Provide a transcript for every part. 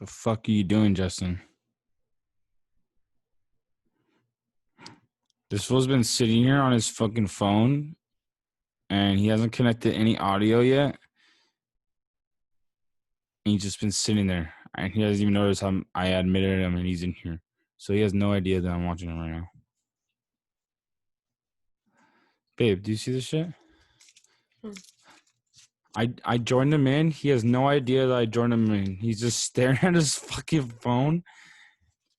The fuck are you doing, Justin? This fool's been sitting here on his fucking phone, and he hasn't connected any audio yet. And he's just been sitting there, and he doesn't even notice I admitted him, and he's in here. So he has no idea that I'm watching him right now. Babe, do you see this shit? I joined him in. He has no idea that I joined him in. He's just staring at his fucking phone,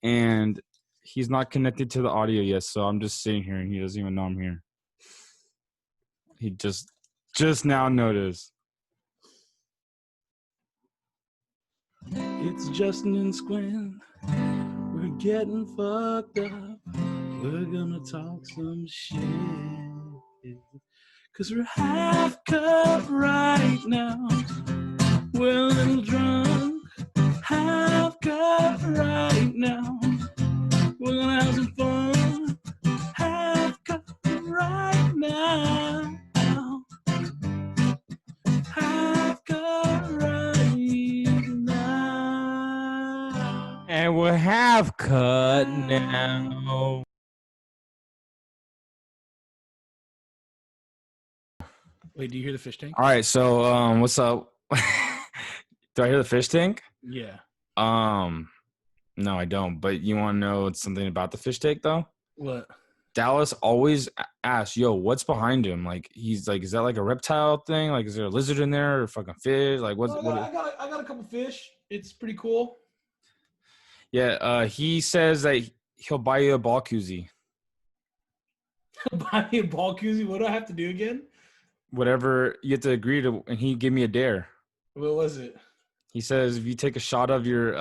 and he's not connected to the audio yet. So I'm just sitting here, and he doesn't even know I'm here. He just now noticed. It's Justin and Squint. We're getting fucked up. We're gonna talk some shit. Cause we're half cut right now. We're a little drunk. Half cut right now. We're gonna have some fun. Half cut right now. Half cut right now. And we're half cut now. Wait, do you hear the fish tank? All right, so what's up? Do I hear the fish tank? Yeah. No, I don't. But you want to know something about the fish tank, though? What? Dallas always asks, "Yo, what's behind him?" Like he's like, "Is that like a reptile thing? Like, is there a lizard in there or fucking fish? Like, what's?" I got a couple fish. It's pretty cool. Yeah. He says that he'll buy you a ball koozie. Buy me a ball koozie. What do I have to do again? Whatever you have to agree to, and he gave me a dare. What was it? He says if you take a shot of your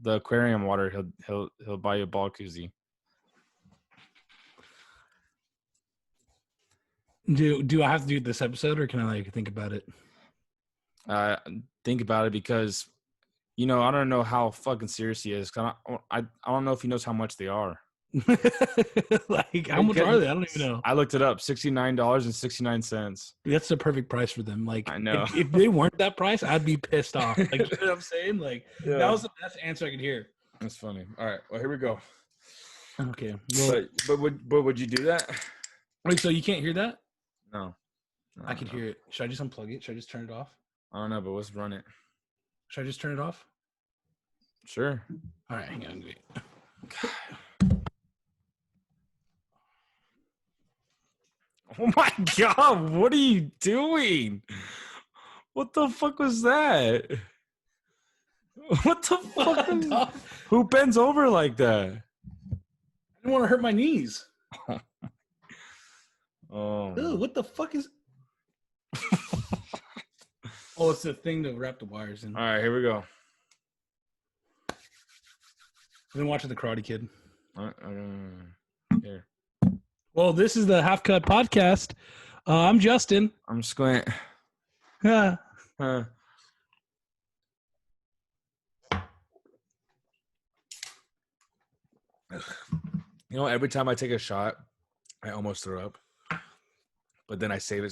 the aquarium water, he'll buy you a ball koozie. Do I have to do this episode, or can I like think about it? Think about it because, you know, I don't know how fucking serious he is. I don't know if he knows how much they are. Like how much are they? I don't even know. I looked it up, $69.69. That's the perfect price for them. Like I know. if they weren't that price, I'd be pissed off. Like you know what I'm saying? Like that was the best answer I could hear. That's funny. All right, well here we go. Okay. Well, but would you do that? wait, so you can't hear that? No. I can hear it. Should I just unplug it? Should I just turn it off? I don't know, but let's run it. Should I just turn it off? Sure. All right, hang on. Wait. Oh my God, what are you doing? What the fuck was that? What the fuck? Who bends over like that? I didn't want to hurt my knees. Oh. Ew, what the fuck is? Oh, it's the thing to wrap the wires in. All right, here we go. I've been watching The Karate Kid. Here. Well, this is the Half Cut Podcast. I'm Justin. I'm Squint. Yeah. You know, every time I take a shot, I almost throw up. But then I save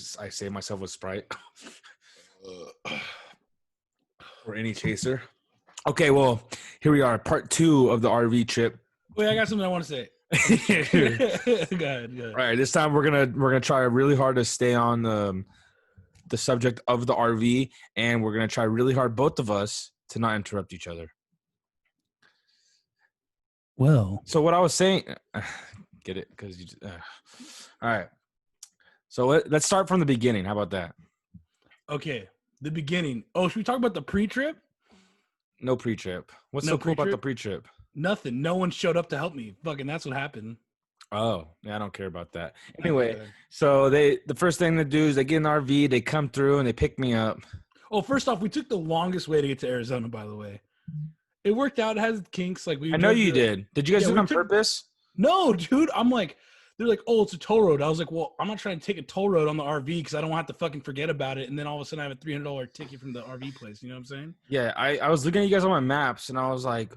myself with Sprite. Or any chaser. Okay, well, here we are, part 2 of the RV trip. Wait, I got something I want to say. Go ahead. All right, this time we're gonna try really hard to stay on the subject of the RV, and we're gonna try really hard, both of us, to not interrupt each other. Well, so what I was saying, get it? Because you. All right. So let's start from the beginning. How about that? Okay, the beginning. Oh, should we talk about the pre-trip? No pre-trip. What's so cool about the pre-trip? Nothing. No one showed up to help me. Fucking that's what happened. Oh, yeah, I don't care about that. Anyway, so the first thing they do is they get in the RV, they come through, and they pick me up. Oh, first off, we took the longest way to get to Arizona, by the way. It worked out. It has kinks. Like I know you did. Did you guys do it on purpose? No, dude. I'm like, they're like, oh, it's a toll road. I was like, well, I'm not trying to take a toll road on the RV because I don't want to fucking forget about it. And then all of a sudden I have a $300 ticket from the RV place. You know what I'm saying? Yeah, I was looking at you guys on my maps, and I looked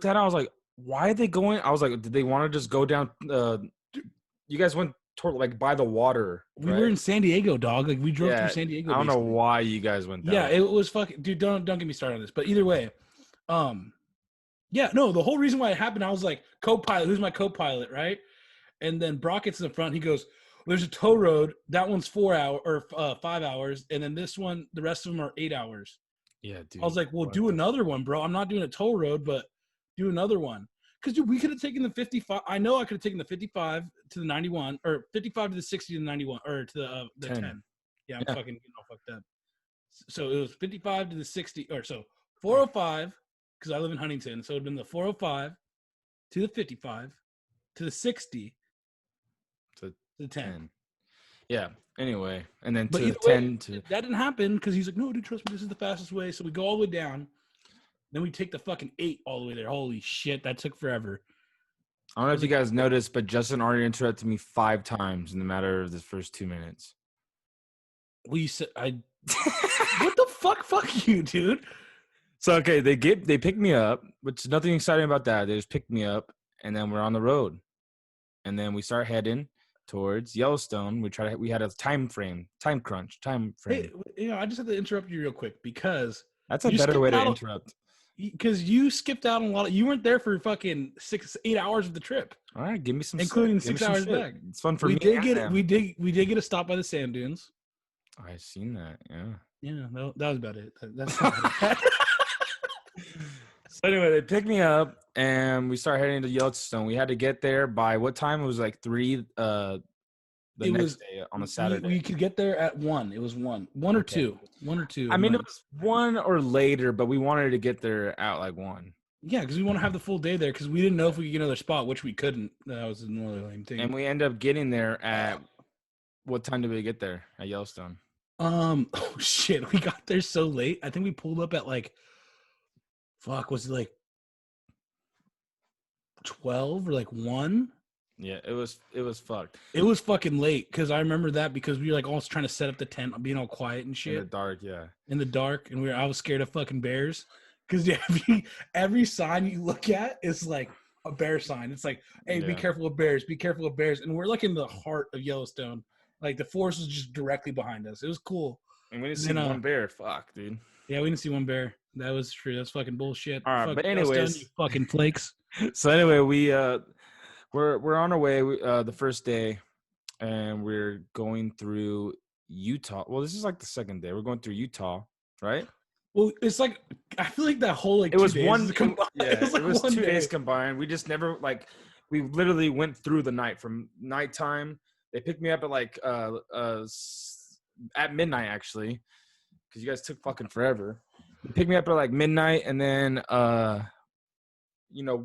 at it. I was like, why are they going? I was like, did they want to just go down? You guys went like by the water, We were right? in San Diego, dog. Like we drove through Yeah, San Diego. I don't know Basically. why you guys went that Yeah, way. it was fucking. Dude, don't get me started on this. But either way, yeah, no. The whole reason why it happened, I was like, co-pilot. Who's my co-pilot, right? And then Brock gets in the front. He goes, "There's a tow road. That one's 4 hour or 5 hours, and then this one, the rest of them are 8 hours." Yeah, dude. I was like, "Well, do another one, bro. I'm not doing a toll road, but do another one." Because dude, we could have taken the 55. I know I could have taken the 55 to the 91, or 55 to the 60 to the 91, or to the 10. Yeah, I'm fucking getting all fucked up. So it was 55 to the 60, or so 405 because I live in Huntington. So it'd been the 405 to the 55 to the 60 to the 10. Yeah. Anyway, and then But to the either way, 10 to that didn't happen because he's like, no, dude, trust me, this is the fastest way. So we go all the way down. Then we take the fucking 8 all the way there. Holy shit, that took forever. I don't know if you guys noticed, but Justin already interrupted me 5 times in the matter of the first 2 minutes. We said, what the fuck? Fuck you, dude. So okay, they pick me up, which nothing exciting about that. They just picked me up, and then we're on the road, and then we start heading towards Yellowstone. We had a time crunch. Hey, I just have to interrupt you real quick because That's a better way to interrupt. Because you skipped out on a lot. You weren't there for fucking 8 hours of the trip. All right, give me some, including 6 hours back. It's fun for me. We did get a stop by the sand dunes. I seen that. Yeah, that was about it. That's not bad. So anyway, they picked me up and we started heading to Yellowstone. We had to get there by what time? It was like 3 next day on a Saturday. We could get there at 1. It was 1 or 2. 1 or 2. I mean, it was 1 or later, but we wanted to get there at like 1. Yeah, because we want to have the full day there because we didn't know if we could get another spot, which we couldn't. That was another lame thing. And we ended up getting there at what time did we get there at Yellowstone? Oh shit, we got there so late. I think we pulled up at like, was it like 12 or like 1? Yeah, it was fucked. It was fucking late because I remember that because we were like almost trying to set up the tent, being all quiet and shit. In the dark, yeah. In the dark, and I was scared of fucking bears because every sign you look at is like a bear sign. It's like, hey, be careful of bears, be careful of bears, and we're like in the heart of Yellowstone. Like the forest was just directly behind us. It was cool. And we didn't see one bear. Fuck, dude. Yeah, we didn't see one bear. That was true. That's fucking bullshit. All right, fuck but anyways, you fucking flakes. So anyway, we're on our way the first day, and we're going through Utah. Well, this is like the second day. We're going through Utah, right? Well, it's like I feel like that whole like it was 2 days combined. We just never we literally went through the night from nighttime. They picked me up at like at midnight actually, because you guys took fucking forever. They picked me up at like midnight, and then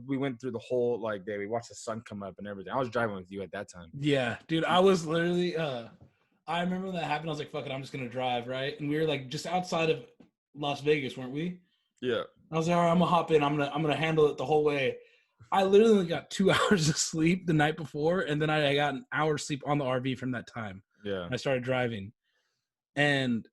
we went through the whole like day. We watched the sun come up and everything. I was driving with you at that time. Yeah, dude, I was literally. I remember when that happened. I was like, "Fuck it, I'm just gonna drive." Right, and we were like just outside of Las Vegas, weren't we? Yeah. I was like, "All right, I'm gonna hop in. I'm gonna handle it the whole way." I literally got 2 hours of sleep the night before, and then I got an hour of sleep on the RV from that time. Yeah. I started driving, and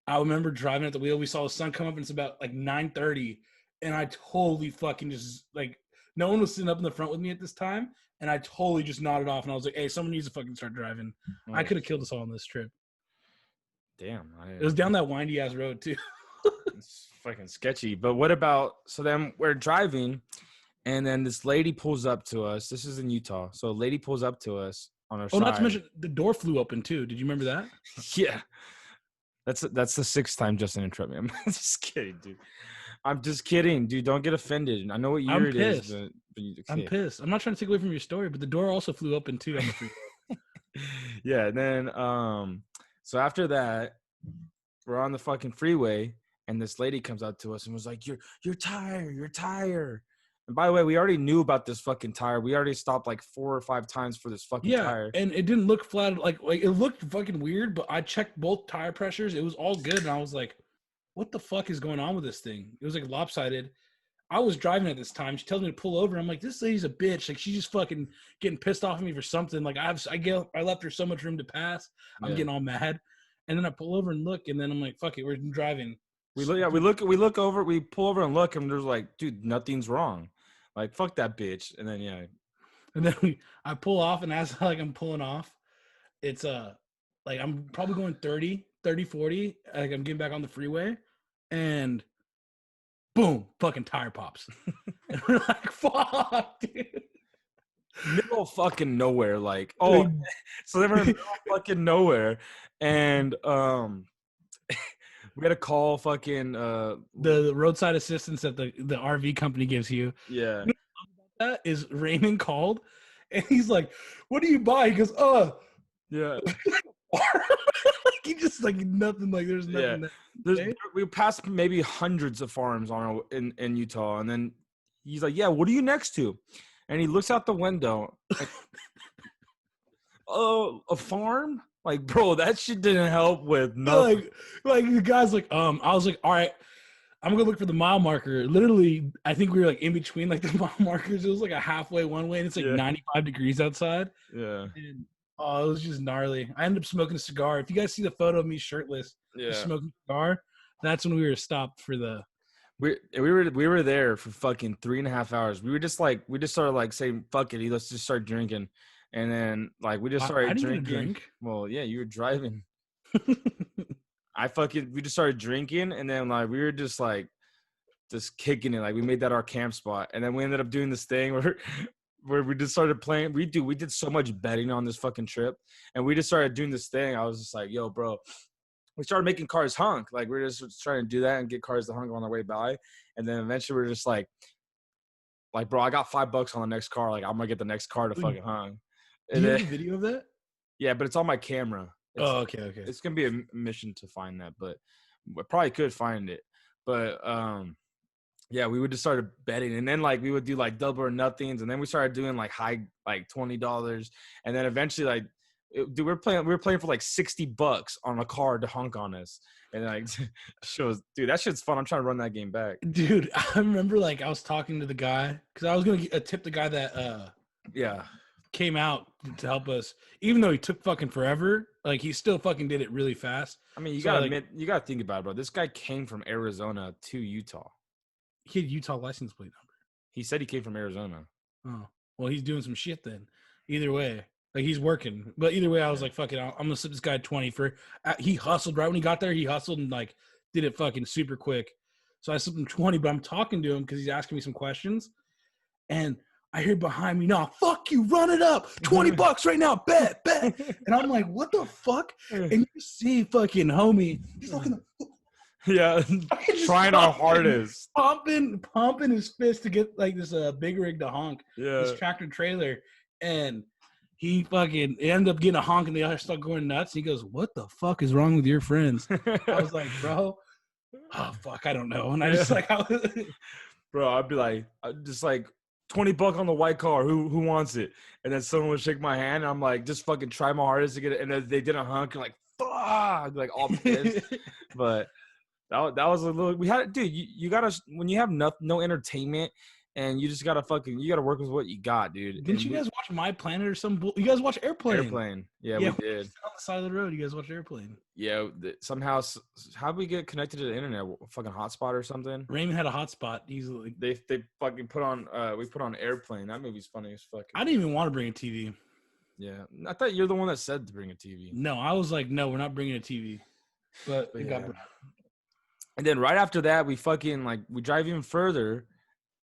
I remember driving at the wheel. We saw the sun come up, and it's about like 9:30, and I totally fucking just like no one was sitting up in the front with me at this time, and I totally just nodded off, and I was like, "Hey, someone needs to fucking start driving." I could have killed us all on this trip. Damn. It was down that windy ass road too. It's fucking sketchy. But what about? So then we're driving. And then this lady pulls up to us. This is in Utah. So a lady pulls up to us on our side. Oh, not to mention the door flew open too. Did you remember that? Yeah. That's the 6th time Justin interrupted me. I'm just kidding, dude. I'm just kidding, dude. Don't get offended. I know what year it is, but I'm pissed. I'm not trying to take away from your story, but the door also flew open too. Yeah. And then so after that, we're on the fucking freeway, and this lady comes up to us and was like, "Your tire." And by the way, we already knew about this fucking tire. We already stopped like 4 or 5 times for this fucking tire. And it didn't look flat. Like it looked fucking weird, but I checked both tire pressures. It was all good. And I was like, what the fuck is going on with this thing? It was like lopsided. I was driving at this time. She tells me to pull over. I'm like, this lady's a bitch. Like she's just fucking getting pissed off at me for something. Like I left her so much room to pass. I'm getting all mad. And then I pull over and look, and then I'm like, fuck it, we're driving. We look over, we pull over and look, and there's like, dude, nothing's wrong. Like, fuck that bitch. And then, And then I pull off, and as like I'm pulling off, it's like I'm probably going 30, 40. Like I'm getting back on the freeway, and boom, fucking tire pops. And we're like, fuck, dude. Middle of fucking nowhere, like Like, so they were in the middle of fucking nowhere, and we had to call fucking the roadside assistance that the RV company gives you. yeah. You know what that is Raymond called, and he's like, "What do you buy?" He goes, Yeah. like he just like nothing. Like there's Yeah. nothing there. There's Okay? we passed maybe hundreds of farms in Utah, and then he's like, "Yeah, what are you next to?" And he looks out the window. And, oh, a farm? Like, bro, that shit didn't help with nothing. Like the guy's like, I was like, all right, I'm gonna look for the mile marker. Literally, I think we were like in between like the mile markers. It was like a halfway one way, and it's like Yeah. 95 degrees outside. Yeah. And oh, it was just gnarly. I ended up smoking a cigar. If you guys see the photo of me shirtless, just Yeah. smoking a cigar, that's when we were stopped for the. We were there for fucking 3.5 hours. We just started like saying fuck it, let's just start drinking, and then like we just I started didn't get a drinking. drink. Well, yeah, you were driving. We just started drinking, and then like we were just kicking it. Like we made that our camp spot, and then we ended up doing this thing where we just started playing. We did so much betting on this fucking trip, and we just started doing this thing. I was just like, yo, bro. We started making cars honk. Like we are just trying to do that and get cars to honk on their way by. And then eventually we're just like, bro, I got $5 on the next car. Like I'm gonna get the next car to fucking honk. Do And you then, have a video of that? yeah, but it's on my camera. Oh, okay. It's gonna be a mission to find that, but I probably could find it. But yeah, we would just started betting, and then like we would do like double or nothings, and then we started doing like high like $20, and then eventually like dude, we were playing for like $60 on a car to honk on us, and like shows, dude, that shit's fun. I'm trying to run that game back. Dude, I remember like I was talking to the guy because I was gonna tip the guy that Yeah, came out to help us, even though he took fucking forever. Like he still fucking did it really fast. I mean, you So gotta like admit, you gotta think about it, bro. This guy came from Arizona to Utah. he had Utah license plate He said he came from Arizona. number. Oh, well, he's doing some shit then. Either way, like he's working. But either way, I was Yeah. like, fuck it, I'm gonna slip this guy 20 for. He hustled right when he got there. He hustled and like did it fucking super quick. So I slipped him 20, but I'm talking to him because he's asking me some questions, and I hear behind me, "No, fuck you, run it up, $20 right now, bet." And I'm like, what the fuck? And you see fucking homie, he's fucking Yeah, just trying our hardest. pumping his fist to get like this big rig to honk this Yeah. tractor trailer, and he fucking ended up getting a honk, and the other start going nuts. And he goes, "What the fuck is wrong with your friends?" I was like, "Bro, oh fuck, I don't know." And I just like, Bro, I'd be like, just like $20 on the white car. Who wants it? And then someone would shake my hand. And I'm like, just fucking try my hardest to get it. And then they didn't honk. And like, fuck, like all pissed. But that was a little. We had, dude. You gotta, when you have no entertainment, and you just gotta you gotta work with what you got, dude. Didn't And you guys watch My Planet or some? You guys watch Airplane? Airplane? Yeah, Yeah, we did. on the side of the road. You guys watch Airplane? Yeah, somehow, how did we get connected to the internet? Fucking hotspot or something? Raymond had a hotspot. He's like, They fucking put on. We put on Airplane. That movie's funny as fuck. I didn't even want to bring a TV. Yeah, I thought you're the one that said to bring a TV. No, I was like, no, we're not bringing a TV. But it got yeah. And then right after that, we fucking like we drive even further.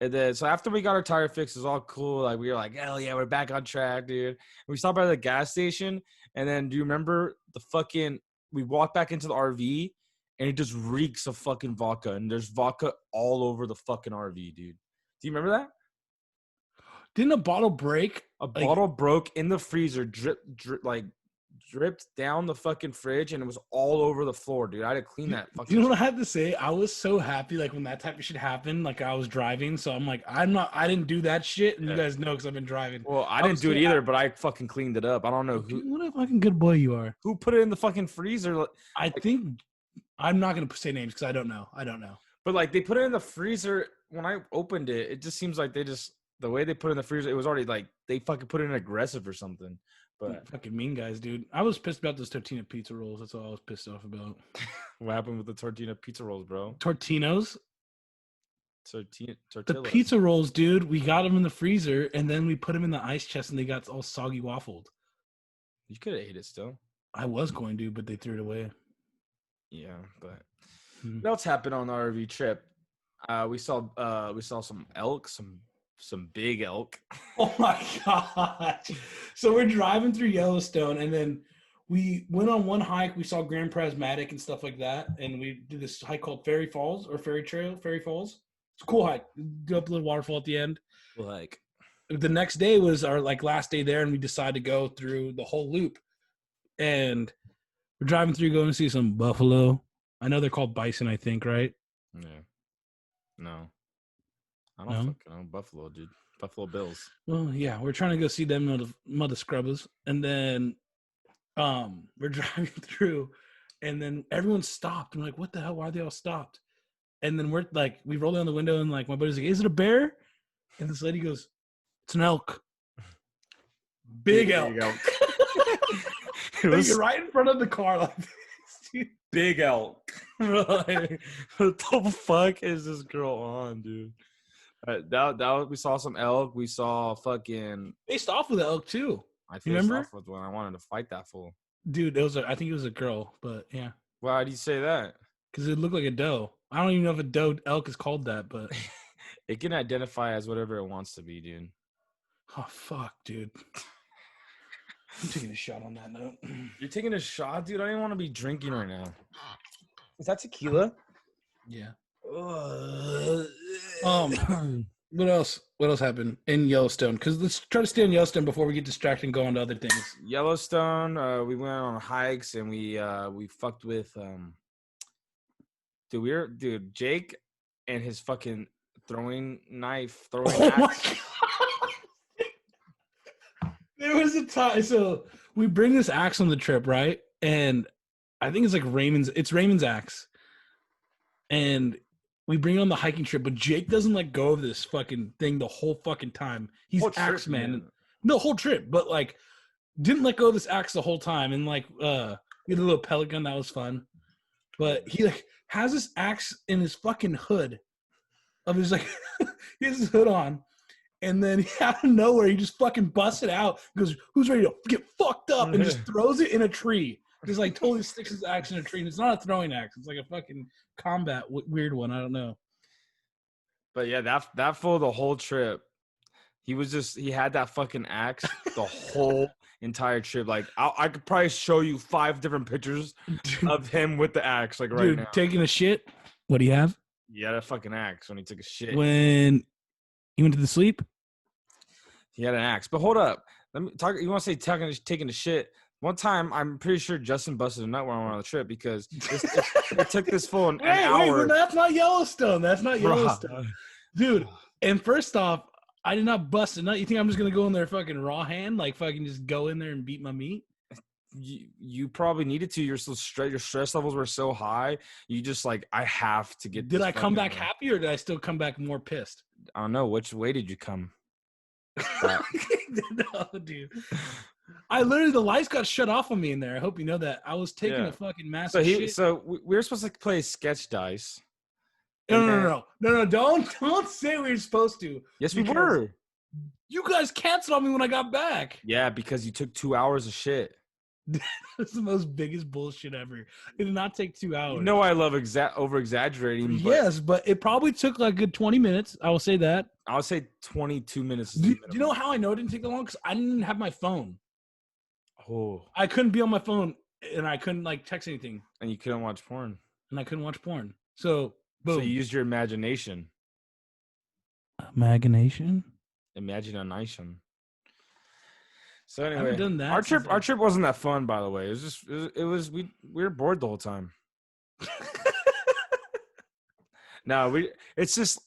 And then so after we got our tire fixed, it was all cool. Like we were like, hell yeah, we're back on track, dude. And we stopped by the gas station, and then do you remember the fucking? We walked back into the RV, and it just reeks of fucking vodka, and there's vodka all over the fucking RV, dude. Do you remember that? Didn't a bottle break? A bottle broke in the freezer, dripped down the fucking fridge, and it was all over the floor, dude. I had to clean that fucking. You know what I had to say? I was so happy, like when that type of shit happened. Like I was driving, so I'm like, I didn't do that shit, and you guys know because I've been driving. Well, I didn't do it either, but I fucking cleaned it up. I don't know What a fucking good boy you are. who put it in the fucking freezer. I think I'm not gonna say names because I don't know. But like they put it in the freezer. When I opened it, it just seems like the way they put it in the freezer, it was already like they fucking put it in aggressive or something. But Fucking mean guys, dude. I was pissed about those Tortina pizza rolls. That's all I was pissed off about. what happened with the tortilla pizza rolls, bro? Tortinos? The Tortillas. pizza rolls, dude. We got them in the freezer, and then we put them in the ice chest, and they got all soggy waffled. You could have ate it still. I was going to, but they threw it away. Yeah, but what else happened on the RV trip? We saw some elk, some big elk. Oh my gosh! So we're driving through Yellowstone, and then we went on one hike. We saw Grand Prismatic and stuff like that, and we did this hike called Fairy Falls or Fairy Trail, Fairy Falls. It's a cool hike. Go up a little waterfall at the end. Like The next day was our last day there, and we decided to go through the whole loop. And we're driving through, going to see some buffalo. I know they're called bison, I think, right? yeah, no, I don't No? fucking know Buffalo, dude. Buffalo Bills. Well, yeah, we're trying to go see them mother scrubbers, and then we're driving through, and then everyone stopped. I'm like, what the hell? Why are they all stopped? And then we're like, we roll down the window, and like my buddy's like, is it a bear? And this lady goes, it's an elk. Big elk. It was right in front of the car, like this, dude. big elk. Like, what the fuck is this girl on, dude? That we saw some elk. We saw fucking. Faced off with the elk too. I faced remember? off with when I wanted to fight that fool. Dude, I think it was a girl, but yeah, Why do you say that? because it looked like a doe. I don't even know if a doe elk is called that, but It can identify as whatever it wants to be, dude. oh fuck, dude. I'm taking a shot on that note. You're taking a shot, dude. I don't even want to be drinking right now. Is that tequila? Yeah. What else? What else happened in Yellowstone? Because let's try to stay on Yellowstone before we get distracted and go on to other things. Yellowstone. We went on hikes and we fucked with dude Jake and his fucking throwing axe. My God. There was a time. So we bring this axe on the trip, right? And I think it's like Raymond's axe. And we bring it on the hiking trip, but Jake doesn't let go of this fucking thing the whole fucking time. He's axe man. No, whole trip, but like didn't let go of this axe the whole time. And like we had a little pellet gun, that was fun. But he like has this axe in his fucking hood of his like he has his hood on. And then out of nowhere, he just fucking busts it out. He goes, who's ready to get fucked up? And just throws it in a tree. Just like totally sticks his axe in a tree. And it's not a throwing axe. It's like a fucking combat weird one. I don't know. But yeah, that fool the whole trip. He had that fucking axe the whole entire trip. Like I could probably show you 5 different pictures of him with the axe, like right now. Taking a shit. What do you have? He had a fucking axe when he took a shit. When he went to the sleep? He had an axe. But hold up. Let me talk. You want to say taking a shit? One time, I'm pretty sure Justin busted a nut when I went on the trip because it took this fool an hour. Wait, that's not Yellowstone. That's not Yellowstone. Dude, and first off, I did not bust a nut. You think I'm just going to go in there fucking raw hand? Like fucking just go in there and beat my meat? You probably needed to. Your stress levels were so high. You just like, I have to get. Did I come back happy or did I still come back more pissed? I don't know. Which way did you come? No, dude. I literally, the lights got shut off on me in there. I hope you know that. I was taking a fucking massive shit. So we were supposed to play sketch dice. No. Don't say we were supposed to. Yes, we were. You guys canceled on me when I got back. Yeah, because you took 2 hours of shit. That's the most biggest bullshit ever. It did not take 2 hours. You know I love over-exaggerating. Yes, but it probably took like a good 20 minutes. I will say that. I would say 22 minutes. Do you know how I know it didn't take that long? Because I didn't have my phone. Oh. I couldn't be on my phone, and I couldn't like text anything. And you couldn't watch porn. And I couldn't watch porn. So, boom. So you used your imagination. Imagination? Imagination. So anyway, I haven't done that our trip wasn't that fun, by the way. It was we were bored the whole time. No, it's just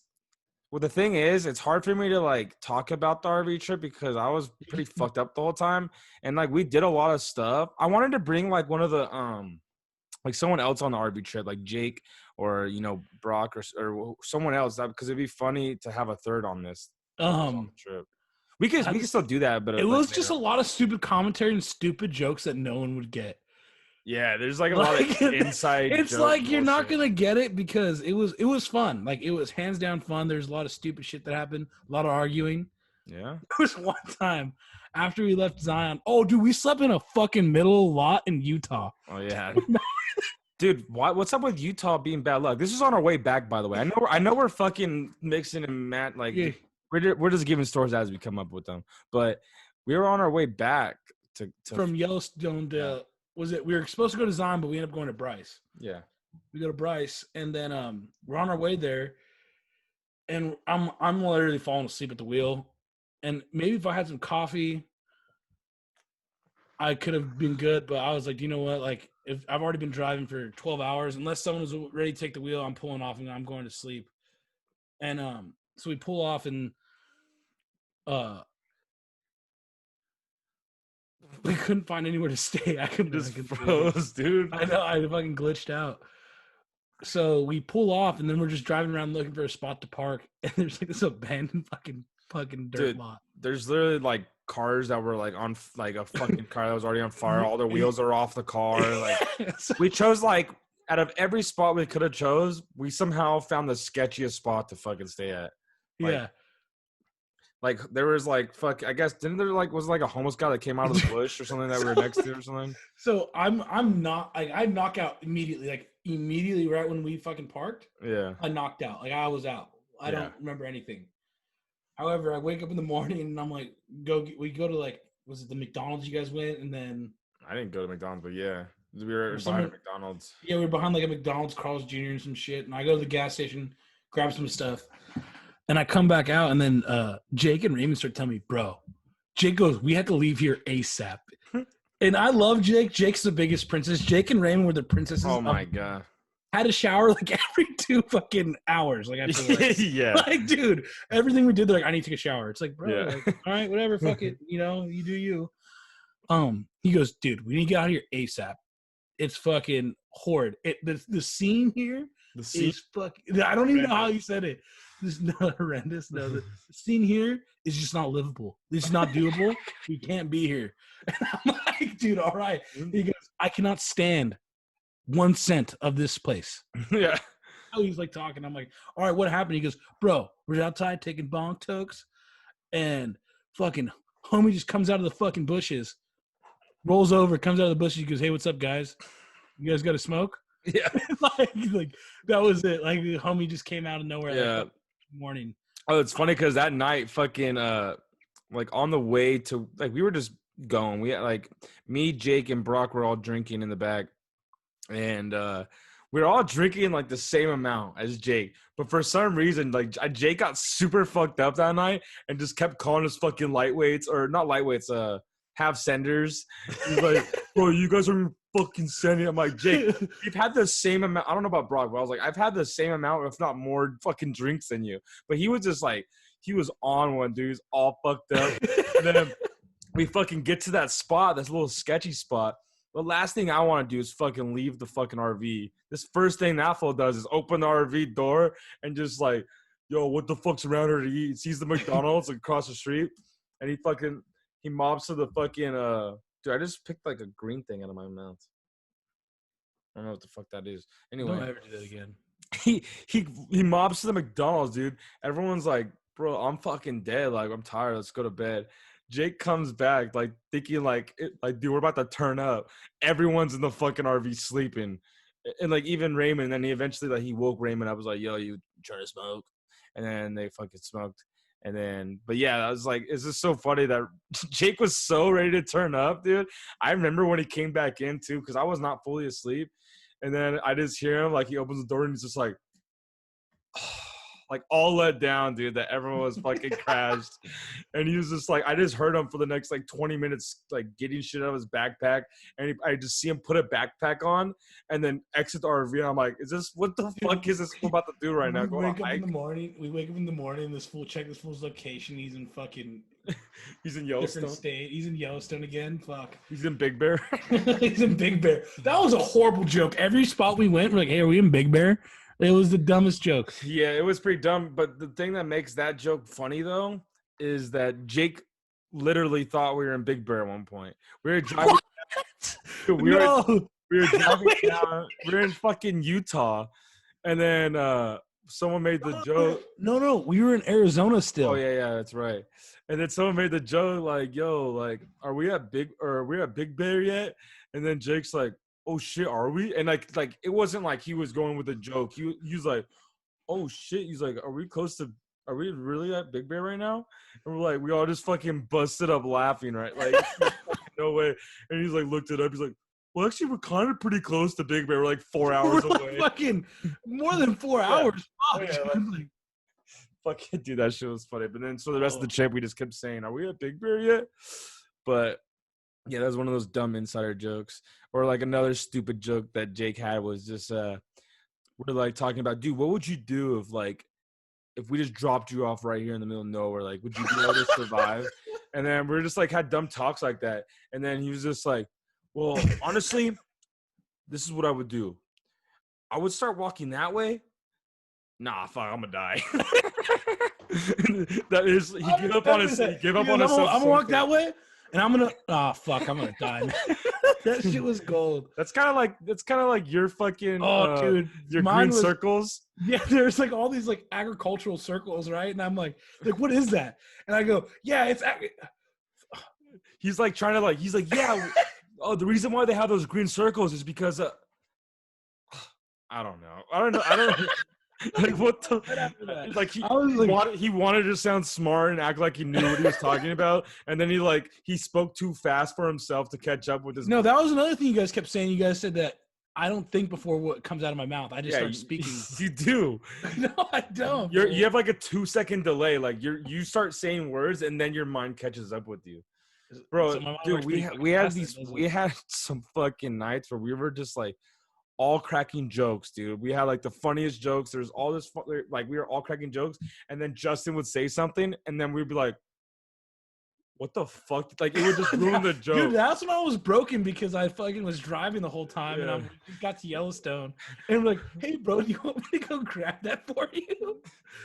well, the thing is, it's hard for me to like talk about the RV trip because I was pretty fucked up the whole time, and like we did a lot of stuff. I wanted to bring like one of the like someone else on the RV trip, like Jake or Brock or someone else, because it'd be funny to have a third on this on the trip. We can still do that, but it was just a lot of stupid commentary and stupid jokes that no one would get. Yeah, there's like a lot of inside. It's joke like you're not bullshit. gonna get it because it was fun. Like it was hands down fun. There's a lot of stupid shit that happened, a lot of arguing. Yeah. There was one time after we left Zion. Oh, dude, we slept in a fucking middle lot in Utah. Oh yeah. Dude, what's up with Utah being bad luck? This is on our way back, by the way. I know we're fucking mixing and Matt like Yeah. we're just giving stories as we come up with them, but we were on our way back to From Yellowstone to was it? We were supposed to go to Zion, but we ended up going to Bryce. yeah. We go to Bryce, and then we're on our way there, and I'm literally falling asleep at the wheel, and maybe if I had some coffee, I could have been good. But I was like, you know what? Like, if I've already been driving for 12 hours, unless someone was ready to take the wheel, I'm pulling off and I'm going to sleep. And so we pull off, and we couldn't find anywhere to stay. I couldn't Just froze, dude. I know, I fucking glitched out. So we pull off, and then we're just driving around looking for a spot to park, and there's like this abandoned fucking dirt lot. There's literally like cars that were like on like a fucking car that was already on fire. All the wheels are off the car. Like So- we chose like out of every spot we could have chose, we somehow found the sketchiest spot to fucking stay at. Like, yeah. Like there was like I guess didn't there like was like a homeless guy that came out of the bush or something that we were next to or something? So I'm not like I knock out immediately, like immediately right when we fucking parked. Yeah. I knocked out. Like I was out. I don't remember anything. However, I wake up in the morning and I'm like, we go to like, was it the McDonald's you guys went? And then I didn't go to McDonald's, but yeah. We were someone- behind McDonald's. yeah, we were behind like a McDonald's, Carl's Jr. and some shit. And I go to the gas station, grab some stuff. And I come back out, and then Jake and Raymond start telling me, bro, Jake goes, we have to leave here ASAP. And I love Jake. Jake's the biggest princess. Jake and Raymond were the princesses. Oh my god. Had a shower like every 2 fucking hours. Like I feel like, yeah. like, dude, everything we did, they're like, I need to take a shower. It's like, bro, Yeah. like, all right, whatever, fuck it. You know, you do you. He goes, dude, we need to get out of here ASAP. It's fucking horrid. The scene here is fucking. I don't even know how you said it. This is not horrendous. No, the scene here is just not livable. This is not doable. We can't be here. And I'm like, dude, all right. He goes, I cannot stand 1 cent of this place. Yeah. He's like talking. I'm like, all right, what happened? He goes, bro, we're outside taking bonk tokes, and fucking homie just comes out of the fucking bushes, rolls over, comes out of the bushes. He goes, hey, what's up, guys? You guys got a smoke? Yeah. like that was it. Like the homie just came out of nowhere. Yeah. Like, morning. Oh, it's funny because that night, fucking, like on the way to, like, we were just going. We had like me, Jake, and Brock were all drinking in the back, and we were all drinking like the same amount as Jake. But for some reason, like Jake got super fucked up that night and just kept calling us fucking lightweights or not lightweights, half senders. He's like, bro, you guys are fucking sending. I'm like, Jake, we've had the same amount. I don't know about Brock, but I was like, I've had the same amount, if not more, fucking drinks than you. But he was just like, he was on one, dude. He's all fucked up. And then we fucking get to that spot, this little sketchy spot. The last thing I want to do is fucking leave the fucking RV. This first thing that fool does is open the RV door and just like, yo, what the fuck's around here to eat? He sees the McDonald's across the street, and he mobs to the fucking dude, I just picked like a green thing out of my mouth. I don't know what the fuck that is. Anyway, Don't ever do that again. He mobs to the McDonald's, dude. Everyone's like, bro, I'm fucking dead. Like, I'm tired. Let's go to bed. Jake comes back, like thinking, like, dude, we're about to turn up. Everyone's in the fucking RV sleeping, and like even Raymond. And then he eventually, like, he woke Raymond. I was like, yo, you trying to smoke? And then they fucking smoked. And then, but yeah, I was like, it's just so funny that Jake was so ready to turn up, dude. I remember when he came back in too, because I was not fully asleep. And then I just hear him, like, he opens the door and he's just like, like all let down, dude, that everyone was fucking crashed. And he was just like, I just heard him for the next like 20 minutes, like getting shit out of his backpack. And I just see him put a backpack on and then exit the RV. And I'm like, what the fuck is this fool about to do right now? We wake up in the morning, this fool check this fool's location. He's in fucking He's in different Yellowstone. state. He's in Yellowstone again. Fuck. He's in Big Bear. He's in Big Bear. That was a horrible joke. Every spot we went, we're like, hey, are we in Big Bear? It was the dumbest joke. Yeah, it was pretty dumb. But the thing that makes that joke funny, though, is that Jake literally thought we were in Big Bear at one point. We were driving. We we were driving down. We're in fucking Utah, and then someone made the joke. No, we were in Arizona still. Oh yeah, that's right. And then someone made the joke like, "Yo, like, are we at Big Bear yet?" And then Jake's like, "Oh shit, are we?" And like it wasn't like he was going with a joke. He was like, "Oh shit," he's like, are we really at Big Bear right now?" And we're like, we all just fucking busted up laughing, right? Like, no way. And he's like, looked it up. He's like, well, actually, we're kind of pretty close to Big Bear. We're like 4 hours We're away. like fucking more than 4 Yeah. hours. Oh, Fuck. yeah, like, fucking dude, that shit was funny. But then so the rest of the trip, we just kept saying, "Are we at Big Bear yet?" But yeah, that was one of those dumb insider jokes. Or like another stupid joke that Jake had was just we're like talking about, dude, what would you do if we just dropped you off right here in the middle of nowhere? Like, would you be able to survive? And then we're just like had dumb talks like that. And then he was just like, well, honestly, this is what I would do. I would start walking that way. Nah, fuck, I'm gonna die. That is, he gave up on his. He gave up on his. I'm gonna walk that way, and I'm gonna. Fuck, I'm gonna die. That shit was gold. That's kind of like your fucking. Dude, your green was, circles. Yeah, there's like all these like agricultural circles, right? And I'm like, what is that? And I go, yeah, it's. He's like trying to he's like, yeah. Oh, the reason why they have those green circles is because. I don't know. Like what the like he wanted to sound smart and act like he knew what he was talking about, and then he spoke too fast for himself to catch up with his. No, that was another thing you guys kept saying. You guys said that I don't think before what comes out of my mouth. I just start speaking. You do. No, I don't. You have like a 2-second delay. Like you start saying words and then your mind catches up with you, bro. So dude, we had some fucking nights where we were just like. All cracking jokes, dude. We had like the funniest jokes. There's all this like we were all cracking jokes, and then Justin would say something, and then we'd be like, "What the fuck?" Like it would just ruin the joke. Dude, that's when I was broken because I fucking was driving the whole time, and I got to Yellowstone, and I'm like, "Hey, bro, do you want me to go grab that for you?"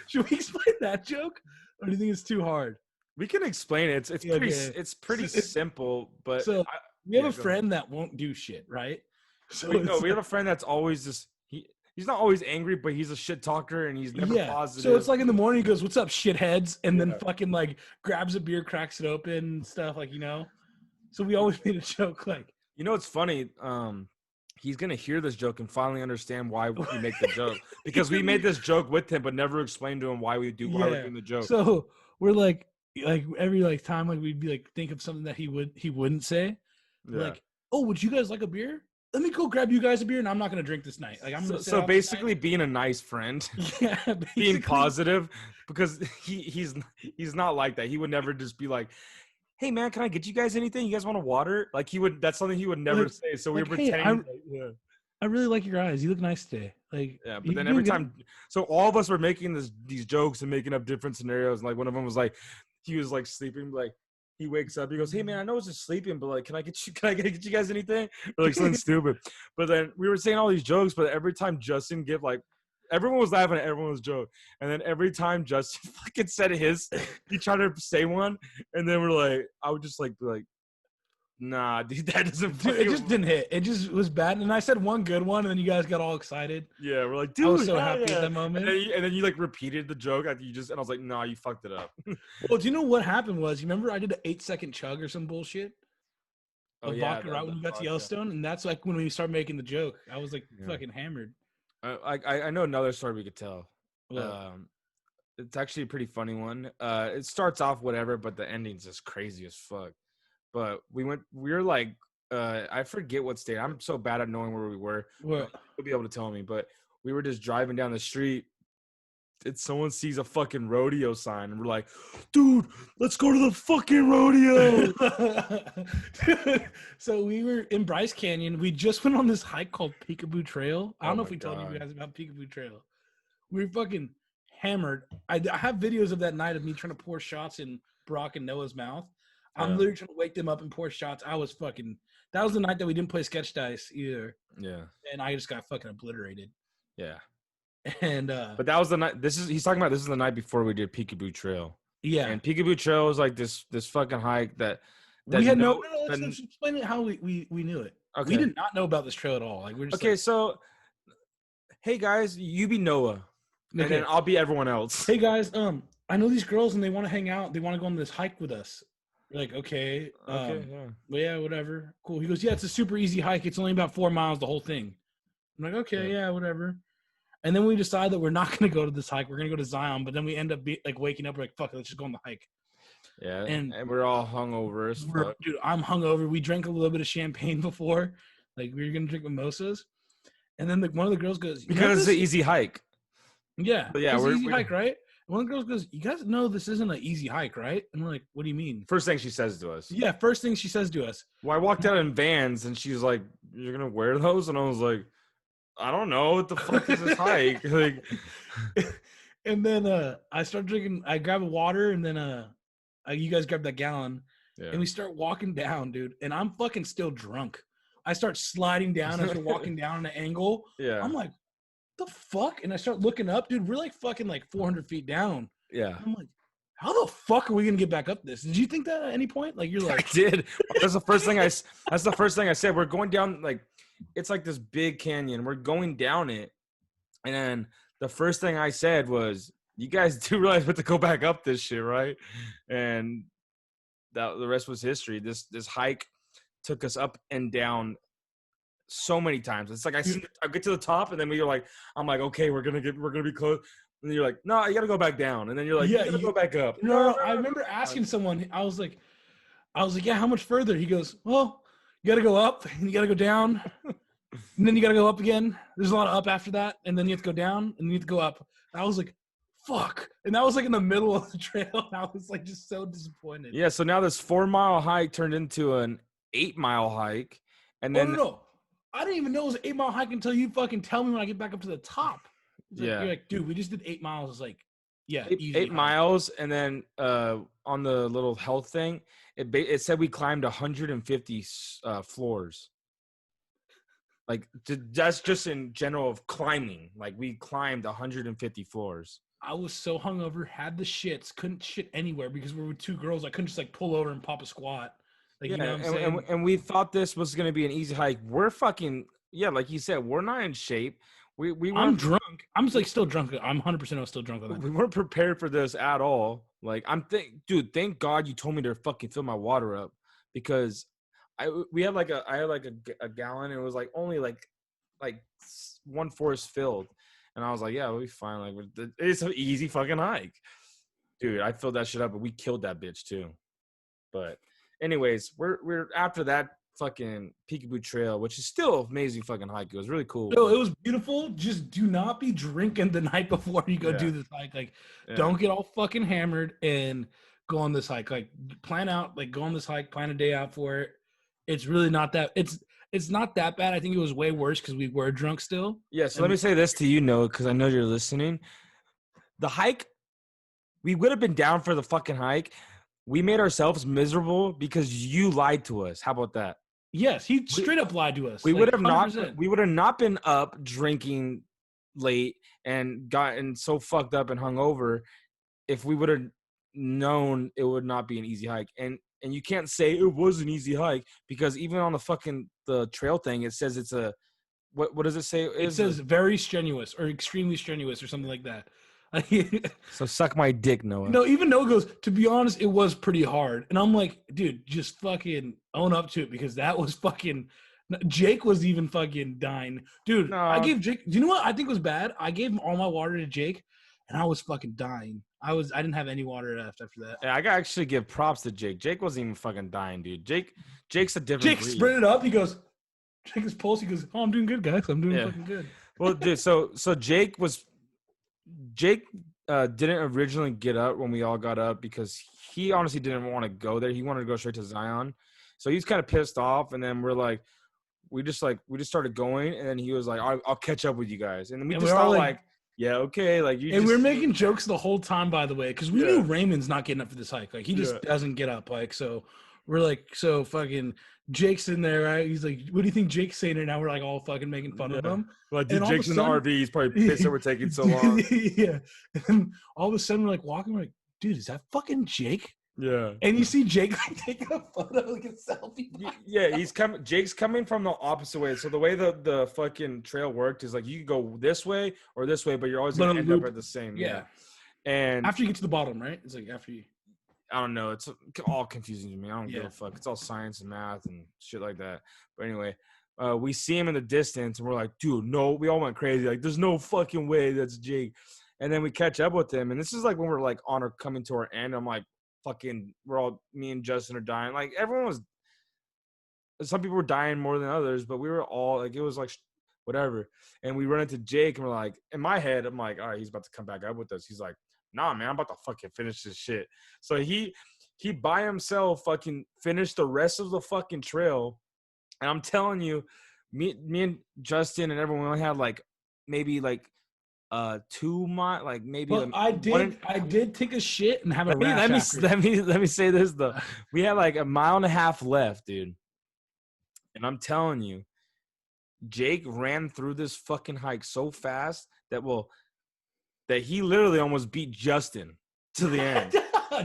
Should we explain that joke, or do you think it's too hard? We can explain it. It's pretty simple, but so we have a friend that won't do shit, right? So we have a friend that's always just he's not always angry, but he's a shit talker and he's never positive. So it's like in the morning he goes, "What's up, shitheads?" And then fucking like grabs a beer, cracks it open and stuff, like, you know. So we always made a joke like, you know, it's funny. He's gonna hear this joke and finally understand why we make the joke, because we made this joke with him but never explained to him why we're doing the joke. So we're like every time we'd be like think of something that he wouldn't say. Like, "Oh, would you guys like a beer? Let me go grab you guys a beer, and I'm not gonna drink this night. Like, I'm gonna." So basically, being a nice friend, being positive, because he's not like that. He would never just be like, "Hey man, can I get you guys anything? You guys want a water?" Like he would. That's something he would never say. So we were pretending. Hey, I really like your eyes. You look nice today. Like, yeah, but then every time, so all of us were making these jokes and making up different scenarios. And like one of them was like, he was like sleeping, like. He wakes up. He goes, "Hey man, I know I was just sleeping, but like, can I get you guys anything?" Or like something stupid. But then we were saying all these jokes, but every time Justin give like, everyone was laughing at everyone's joke, and then every time Justin fucking said his, he tried to say one, and then we're like, I would just like be like, "Nah, dude, that doesn't." Dude, it just didn't hit. It just was bad. And I said one good one, and then you guys got all excited. Yeah, we're like, dude, I was so happy at that moment. And then you like repeated the joke after you just, and I was like, "Nah, you fucked it up." Well, do you know what happened was, you remember I did an 8-second chug or some bullshit? Vodka right when we got to Yellowstone, and that's like when we started making the joke. I was like fucking hammered. I know another story we could tell. It's actually a pretty funny one. It starts off whatever, but the ending's just crazy as fuck. But we were like, I forget what state. I'm so bad at knowing where we were. Well, you'll be able to tell me. But we were just driving down the street. And someone sees a fucking rodeo sign, and we're like, "Dude, let's go to the fucking rodeo." Dude, so we were in Bryce Canyon. We just went on this hike called Peekaboo Trail. I don't know if we told you guys about Peekaboo Trail. We were fucking hammered. I have videos of that night of me trying to pour shots in Brock and Noah's mouth. I'm literally trying to wake them up and pour shots. That was the night that we didn't play sketch dice either. Yeah. And I just got fucking obliterated. Yeah. And but that was the night. He's talking about this is the night before we did Peekaboo Trail. Yeah. And Peekaboo Trail was like this fucking hike that we had let's explain it how we knew it. We did not know about this trail at all. Like we're just okay. like, So, hey guys, you be Noah, and then I'll be everyone else. Hey guys, I know these girls and they want to hang out. They want to go on this hike with us. We're like, okay, Okay, yeah. well, yeah, whatever, cool. He goes, yeah, it's a super easy hike. It's only about 4 miles, the whole thing. I'm like, okay, yeah, whatever. And then we decide that we're not going to go to this hike. We're going to go to Zion, but then we end up like waking up. We're like, fuck it, let's just go on the hike. Yeah, and we're all hungover as fuck. Dude, I'm hungover. We drank a little bit of champagne before. Like, we were going to drink mimosas. And then one of the girls goes, because it's an easy hike. Yeah. But yeah, it's an easy hike, right? And one of the girls goes, you guys know this isn't an easy hike, right? And we're like, what do you mean? First thing she says to us. Yeah, first thing she says to us. Well, I walked out in Vans, and she's like, you're going to wear those? And I was like, I don't know. What the fuck is this hike? Like, and then I start drinking. I grab a water, and then you guys grab that gallon, and we start walking down, dude. And I'm fucking still drunk. I start sliding down as we're walking down an angle. Yeah. I'm like, the fuck? And I start looking up, dude. We're like fucking like 400 feet down. Yeah. I'm like, how the fuck are we gonna get back up this? Did you think that at any point? Like you're like, I did. That's the first thing I said. We're going down like it's like this big canyon. We're going down it, and then the first thing I said was, "You guys do realize we have to go back up this shit, right?" And the rest was history. This hike took us up and down so many times. It's like I get to the top, and then I'm like, okay, we're gonna be close. And you're like, no, you gotta go back down. And then you're like, yeah, you gotta go back up. No, I remember asking someone. I was like, yeah, how much further? He goes, well, you gotta go up, and you gotta go down, and then you gotta go up again. There's a lot of up after that, and then you have to go down, and you have to go up. And I was like, fuck. And that was like in the middle of the trail. And I was like just so disappointed. Yeah, so now this 4-mile hike turned into an 8-mile hike. And then no. I didn't even know it was an 8-mile hike until you fucking tell me when I get back up to the top. You're like, dude, we just did 8 miles. It's like, yeah, easy 8 miles. And then on the little health thing, it said we climbed 150 floors. Like that's just in general of climbing. Like we climbed 150 floors. I was so hungover, had the shits, couldn't shit anywhere because we were with 2 girls. I couldn't just like pull over and pop a squat. Like, you know what I'm saying? And we thought this was going to be an easy hike. We're fucking, like you said, we're not in shape. I'm drunk. I'm like still drunk. I'm 100% still drunk on that. We weren't prepared for this at all. Like dude, thank God you told me to fucking fill my water up because I had like a gallon and it was like only like 1/4 filled. And I was like, yeah, we'll be fine. Like it's an easy fucking hike. Dude, I filled that shit up, but we killed that bitch too. But anyways, we're after that fucking Peekaboo Trail, which is still amazing fucking hike. It was really cool. No, it was beautiful. Just do not be drinking the night before you go do this hike. Like, don't get all fucking hammered and go on this hike. Like, plan out, like, go on this hike, plan a day out for it. It's really not that. It's not that bad. I think it was way worse because we were drunk still. Yeah. So let me say this to you, Noah, because I know you're listening. The hike, we would have been down for the fucking hike. We made ourselves miserable because you lied to us. How about that? Yes, he straight up lied to us. We would have not been up drinking late and gotten so fucked up and hungover if we would have known it would not be an easy hike. And you can't say it was an easy hike because even on the trail thing, it says it's a what does it say? It says very strenuous or extremely strenuous or something like that. So suck my dick, Noah. No, even Noah goes, to be honest, it was pretty hard. And I'm like, dude, just fucking own up to it because that was fucking Jake was even fucking dying. Dude, no. I gave Jake, do you know what I think was bad? I gave him all my water to Jake and I was fucking dying. I didn't have any water left after that. Yeah, I gotta actually give props to Jake. Jake wasn't even fucking dying, dude. Jake's a different Jake spread it up. He goes, check his pulse. He goes, oh, I'm doing good, guys. I'm doing fucking good. Well, dude, so Jake didn't originally get up when we all got up because he honestly didn't want to go there. He wanted to go straight to Zion. So he's kind of pissed off. And then we just started going. And then he was like, I'll catch up with you guys. And then we just thought like, yeah, okay. Like you. And we're making jokes the whole time, by the way, because we knew Raymond's not getting up for this hike. Like he just doesn't get up. Like, so we're like, so fucking Jake's in there, right? He's like, what do you think Jake's saying? And now we're like all fucking making fun of him. Well, dude, Jake's in the RV. He's probably pissed that we're taking so long. Yeah. And all of a sudden we're like walking. We're like, dude, is that fucking Jake? Yeah. And you see Jake like taking a photo, like a selfie. Yeah, he's coming. Jake's coming from the opposite way. So the way the fucking trail worked is like you could go this way or this way, but you're always But gonna a end up loop. at the same. Yeah. And After you get to the bottom, right? It's like after you. I don't know. It's all confusing to me. I don't give Yeah. a fuck. It's all science and math and shit like that. But anyway, we see him in the distance and we're like, dude, no. We all went crazy. Like, there's no fucking way that's Jake. And then we catch up with him, and this is like when we're like on our coming to our end. I'm like, fucking, me and Justin are dying. Like everyone was. Some people were dying more than others, but we were all like, it was like whatever. And we run into Jake and we're like, in my head, I'm like, all right, he's about to come back up with us. He's like, nah, man, I'm about to fucking finish this shit. So he by himself fucking finished the rest of the fucking trail. And I'm telling you, me and Justin and everyone only had like maybe like 2 miles, like maybe But like I did take a shit and have a rash let me after. let me say this though. We had like 1.5 miles left, dude. And I'm telling you, Jake ran through this fucking hike so fast that he literally almost beat Justin to the end.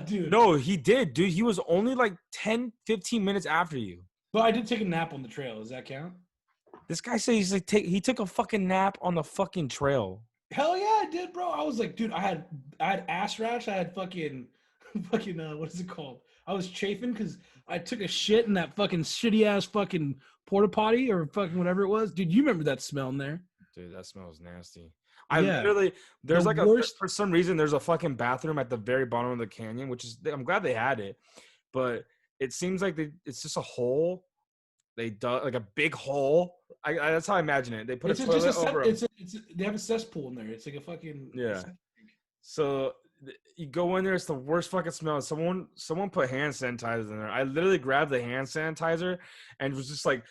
Dude. No, he did, dude. He was only like 10, 15 minutes after you. But I did take a nap on the trail. Does that count? This guy said he took a fucking nap on the fucking trail. Hell yeah, I did, bro. I was like, dude, I had ass rash. I had fucking what is it called? I was chafing because I took a shit in that fucking shitty ass fucking porta potty or fucking whatever it was. Dude, you remember that smell in there? Dude, that smells nasty. Yeah. There's like worst. for some reason there's a fucking bathroom at the very bottom of the canyon, which is, I'm glad they had it, but it seems like it's just a hole. They dug like a big hole. That's how I imagine it. They put a toilet over. They have a cesspool in there. It's like a fucking So you go in there, it's the worst fucking smell. Someone put hand sanitizer in there. I literally grabbed the hand sanitizer and was just like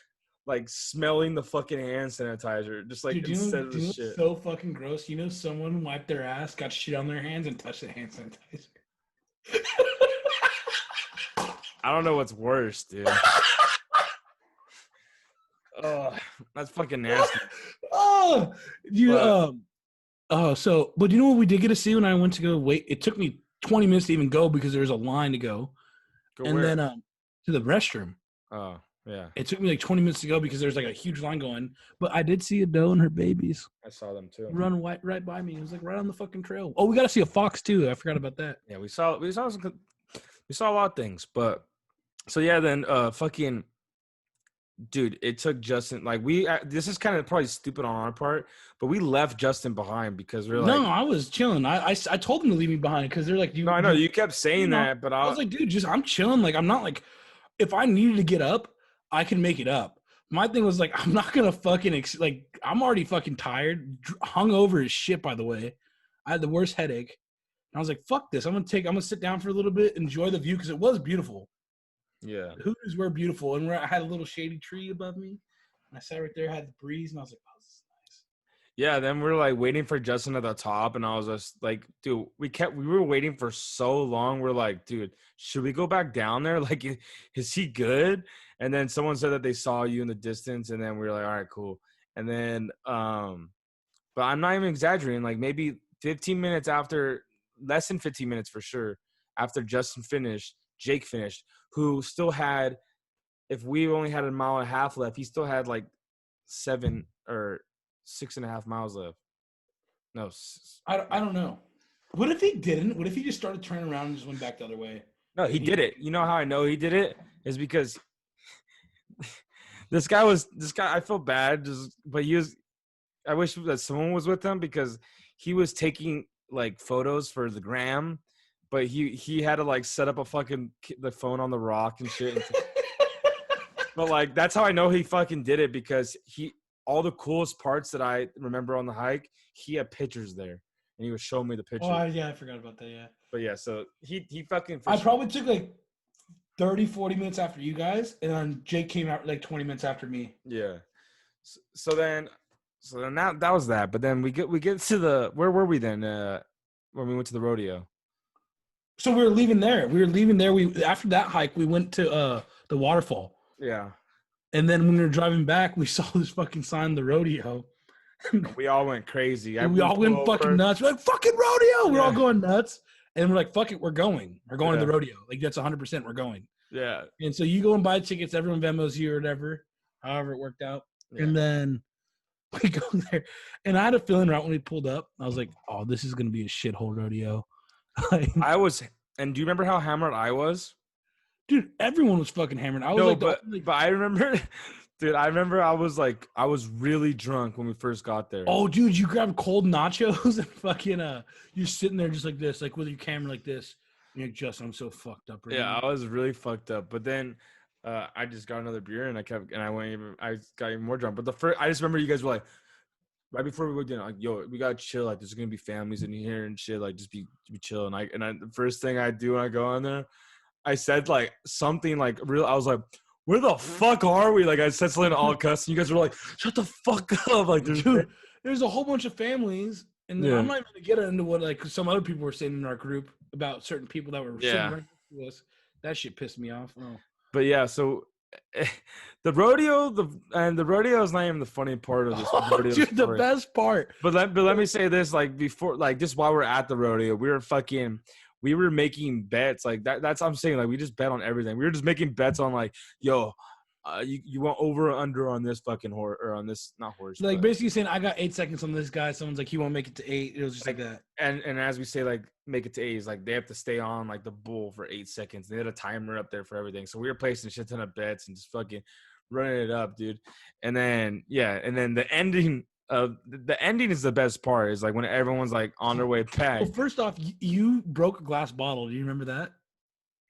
smelling the fucking hand sanitizer, just like, dude, instead of the shit. It's so fucking gross. You know, someone wiped their ass, got shit on their hands, and touched the hand sanitizer. I don't know what's worse, dude. Oh, that's fucking nasty. Oh, but you know what we did get to see when I went to go wait? It took me 20 minutes to even go because there was a line to go. And where? Then to the restroom. Oh, yeah. It took me like 20 minutes to go because there's like a huge line going. But I did see a doe and her babies. I saw them too. Run right by me. It was like right on the fucking trail. Oh, we got to see a fox too. I forgot about that. Yeah, we saw a lot of things, but so yeah, then fucking dude, it took Justin, like this is kind of probably stupid on our part, but we left Justin behind because we're like, no, I was chilling. I told them to leave me behind because they're like, no, I know you kept saying that, but I was like, dude, I'm chilling. Like, I'm not like, if I needed to get up, I can make it up. My thing was like, I'm not gonna fucking I'm already fucking tired, hungover as shit. By the way, I had the worst headache, and I was like, fuck this. I'm gonna sit down for a little bit, enjoy the view because it was beautiful. Yeah, the Hooters were beautiful, and I had a little shady tree above me, and I sat right there, had the breeze, and I was like, oh, this is nice. Yeah, then we're like waiting for Justin at the top, and I was just like, dude, we were waiting for so long. We're like, dude, should we go back down there? Like, is he good? And then someone said that they saw you in the distance, and then we were like, all right, cool. And then, but I'm not even exaggerating. Like maybe 15 minutes after, less than 15 minutes for sure, after Justin finished, Jake finished, who still had, if we only had 1.5 miles left, he still had like 7 or 6.5 miles left. No, I don't know. What if he didn't? What if he just started turning around and just went back the other way? No, he did it. You know how I know he did it is because this guy. I feel bad, but I wish that someone was with him because he was taking like photos for the gram, but he had to like set up the phone on the rock and shit. But like that's how I know he fucking did it, because all the coolest parts that I remember on the hike, he had pictures there, and he was showing me the pictures. Oh yeah, I forgot about that. Yeah. But yeah, so he fucking. I probably took like 30, 40 minutes after you guys, and then Jake came out like 20 minutes after me. Yeah. So then that was that. But then we get to the, where were we then? When we went to the rodeo. So we were leaving there. We after that hike, we went to the waterfall. Yeah. And then when we were driving back, we saw this fucking sign, the rodeo. We all went crazy. We all went fucking nuts. We're like, fucking rodeo. We're all going nuts. And we're like, fuck it, we're going. We're going to Yeah. the rodeo. Like, that's 100%. We're going. Yeah. And so you go and buy tickets. Everyone Venmos you or whatever, however it worked out. Yeah. And then we go there. And I had a feeling right when we pulled up, I was like, oh, this is going to be a shithole rodeo. I was, and do you remember how hammered I was? Dude, everyone was fucking hammered. I was No, like, but I remember, dude. I remember I was really drunk when we first got there. oh, dude, you grabbed cold nachos and fucking you're sitting there just like this, like with your camera like this. And you're like, Justin, I'm so fucked up right now. I was really fucked up. But then I just got another beer and I got even more drunk. But I just remember you guys were like, right before we went in, like, yo, we gotta chill. Like, there's gonna be families in here and shit. Like, just be chill. And the first thing I do when I go in there, I said like something like real. I was like, "Where the fuck are we?" Like, I said something all cuss, and you guys were like, "Shut the fuck up!" Like, there's a whole bunch of families, and I'm not even gonna get into what like some other people were saying in our group about certain people that were sitting right next to us. That shit pissed me off. Oh. But yeah, so the rodeo is not even the funny part of this rodeo dude, story. The best part. But let me say this, like, before, like, just while we're at the rodeo, we were making bets. Like, that's what I'm saying. Like, we just bet on everything. We were just making bets on, like, yo, you want over or under on this fucking horse, or on this, not horse. Like, basically saying, I got 8 seconds on this guy. Someone's like, he won't make it to 8. It was just like that. And as we say, like, make it to 8 is like they have to stay on, like, the bull for 8 seconds. They had a timer up there for everything. So we were placing a shit ton of bets and just fucking running it up, dude. And then, the ending is the best part. Is like when everyone's like on their way back. Well, first off, you broke a glass bottle. Do you remember that?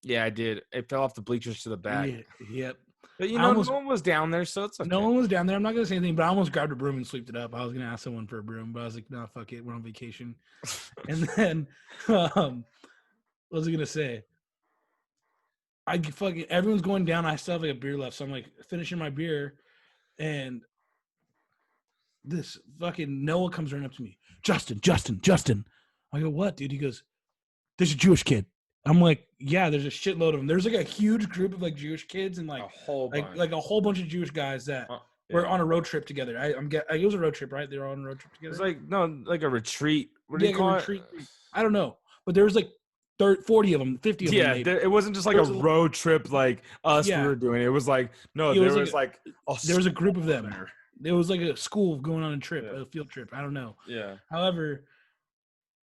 Yeah, I did. It fell off the bleachers to the back. Yeah, yep. But no one was down there, so it's okay. No one was down there. I'm not gonna say anything, but I almost grabbed a broom and swept it up. I was gonna ask someone for a broom, but I was like, "No, fuck it, we're on vacation." And then, what was I gonna say? Everyone's going down. I still have like a beer left, so I'm like finishing my beer, and this fucking Noah comes running up to me. Justin. I go, what, dude? He goes, there's a Jewish kid. I'm like, yeah, there's a shitload of them. There's like a huge group of like Jewish kids and like a whole bunch of Jewish guys that were on a road trip together. It was a road trip, right? They were on a road trip together. It's like a retreat. What do you call it? I don't know, but there was like 40 of them, 50 of them. Yeah, it wasn't just like a road trip like us we were doing. It was like there was a group of them. It was like a school going on a field trip. I don't know. Yeah. However,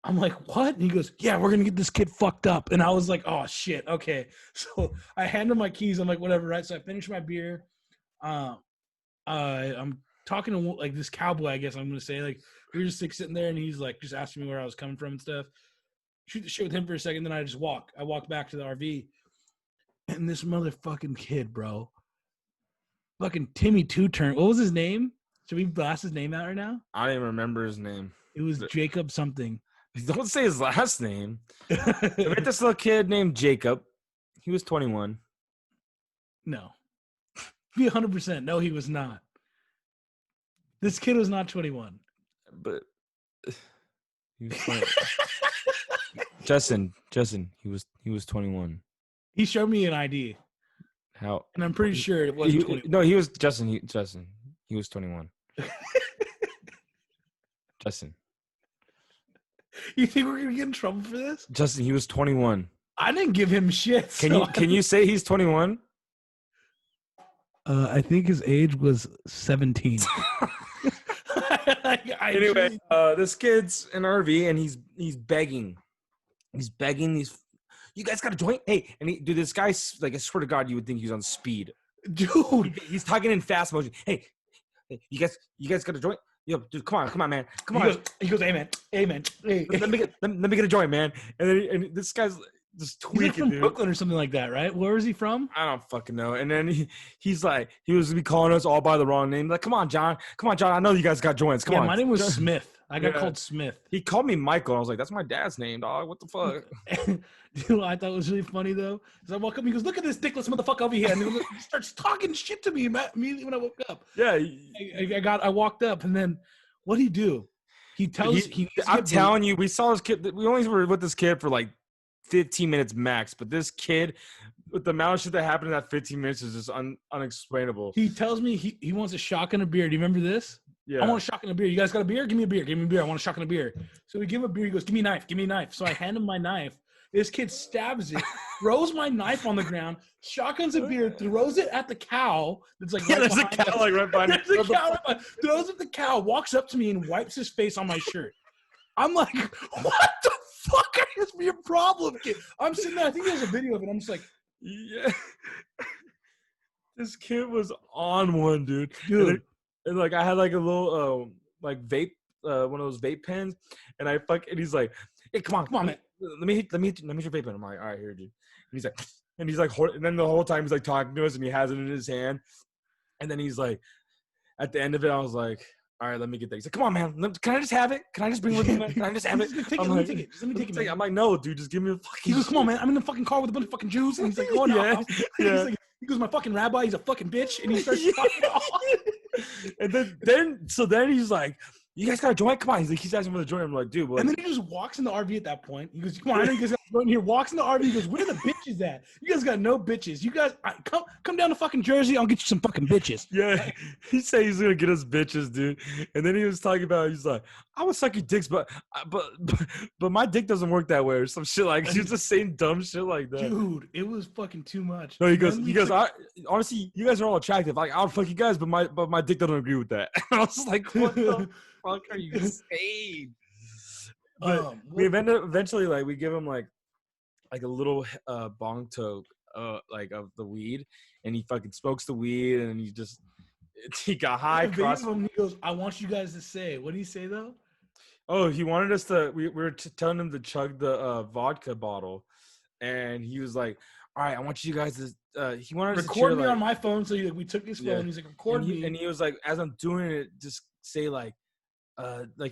I'm like, what? And he goes, yeah, we're going to get this kid fucked up. And I was like, oh, shit. Okay. So I hand him my keys. I'm like, whatever, right? So I finish my beer. I'm talking to like this cowboy, I guess I'm going to say. Like, we were just like sitting there and he's like just asking me where I was coming from and stuff. Shoot the shit with him for a second. Then I walk back to the RV. And this motherfucking kid, bro. Fucking Timmy 2 What was his name? Should we blast his name out right now? I don't even remember his name. It was Jacob something. Don't say his last name. I met this little kid named Jacob. He was 21. No. Be 100%. No, he was not. This kid was not 21. But he was 20. Justin, he was 21. He showed me an ID. How? And I'm pretty sure it wasn't 21. No, he was Justin. He was 21. Justin. You think we're gonna get in trouble for this? Justin, he was 21. I didn't give him shit. Can you say he's 21? I think his age was 17. Anyway, this kid's an RV and he's begging. He's begging these. You guys got a joint? Hey, and dude, this guy's like, I swear to God, you would think he's on speed. Dude, he's talking in fast motion. Hey, you guys got a joint? Yo, dude, come on, man. Come on. He goes, hey, man. Hey. Let me get a joint, man. And this guy's just tweaking, he's from dude. Brooklyn or something like that, right? Where is he from? I don't fucking know. And then he's like, he was be calling us all by the wrong name. Like, come on, John. I know you guys got joints. Come on. My name was Smith. I got called Smith. He called me Michael. I was like, that's my dad's name, dog. What the fuck? You know what I thought was really funny, though? Because I woke up, he goes, look at this dickless motherfucker over here. And he starts talking shit to me immediately when I woke up. Yeah. I walked up, and then what'd he do? I'm telling you, we saw this kid. We only were with this kid for like 15 minutes max. But this kid, with the amount of shit that happened in that 15 minutes, is just unexplainable. He tells me he wants a shotgun and a beer. Do you remember this? Yeah. I want a shotgun and a beer. You guys got a beer? Give me a beer. I want a shotgun and a beer. So we give him a beer. He goes, give me a knife. So I hand him my knife. This kid stabs it, throws my knife on the ground, shotguns a beer, throws it at the cow that's like right there's a behind cow us. like right behind us. There's a cow right behind, throws it at the cow, walks up to me and wipes his face on my shirt. I'm like, what the fuck is your problem, kid? I'm sitting there. I think there's a video of it. I'm just like, Yeah. This kid was on one, dude. dude. And like I had like a little like vape, one of those vape pens, and and he's like, hey, come on, man. let me hit your vape pen. I'm like, all right, here, dude. And he's like, and then the whole time he's like talking to us, and he has it in his hand, and then he's like, at the end of it, I was like, all right, let me get that. He's like, come on, man, can I just have it? Can I just bring it with me, man? Can I just have it? Let me take it. Let me take it, man. I'm like, no, dude, just give me the fucking. He goes, come on, man. I'm in the fucking car with a bunch of fucking Jews, and he's like, going off. Yeah. He goes, my fucking rabbi, he's a fucking bitch, and he starts talking off. And then he's like, you guys got a joint? Come on. He's asking for the joint. I'm like, dude, what? And then he just walks in the RV at that point. He goes, come on, I know you guys got a joint here. Walks in the RV. He goes, where are the bitches at? You guys got no bitches. You guys, come down to fucking Jersey. I'll get you some fucking bitches. Yeah, he said he's gonna get us bitches, dude. And then he was talking about, he's like, I would suck your dicks, but my dick doesn't work that way, or some shit like. He was just saying dumb shit like that. Dude, it was fucking too much. No, he goes, honestly, you guys are all attractive. Like, I'll fuck you guys, but my dick doesn't agree with that. I was like, what the fuck are you saying? But we eventually like we give him like a little bong toke like of the weed, and he fucking smokes the weed, and he got high. He goes, I want you guys to say. What did he say though? Oh, he wanted us to. We were telling him to chug the vodka bottle, and he was like, "All right, I want you guys to." He wanted us to record me on my phone. So we took his phone. Yeah. He's like, record me, and he was like, as I'm doing it, just say like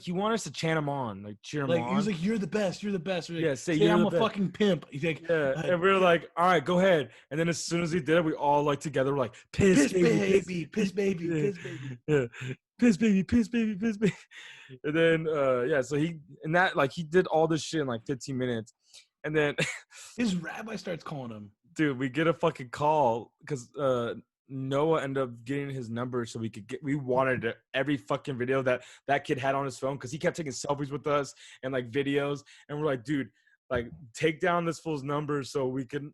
you want us to chant him on, like cheer him on. He was like, "You're the best. You're the best." Yeah, say I'm a fucking pimp. He's like, yeah, and we were like, "All right, go ahead." And then as soon as he did it, we all like together were like, "Piss baby, piss baby, yeah. piss baby." Yeah, piss baby, piss baby, piss baby. And then so he did all this shit in like 15 minutes, and then his rabbi starts calling him. Dude, we get a fucking call because Noah ended up getting his number so we wanted every fucking video that kid had on his phone, because he kept taking selfies with us and like videos, and we're like, dude, like take down this fool's number so we can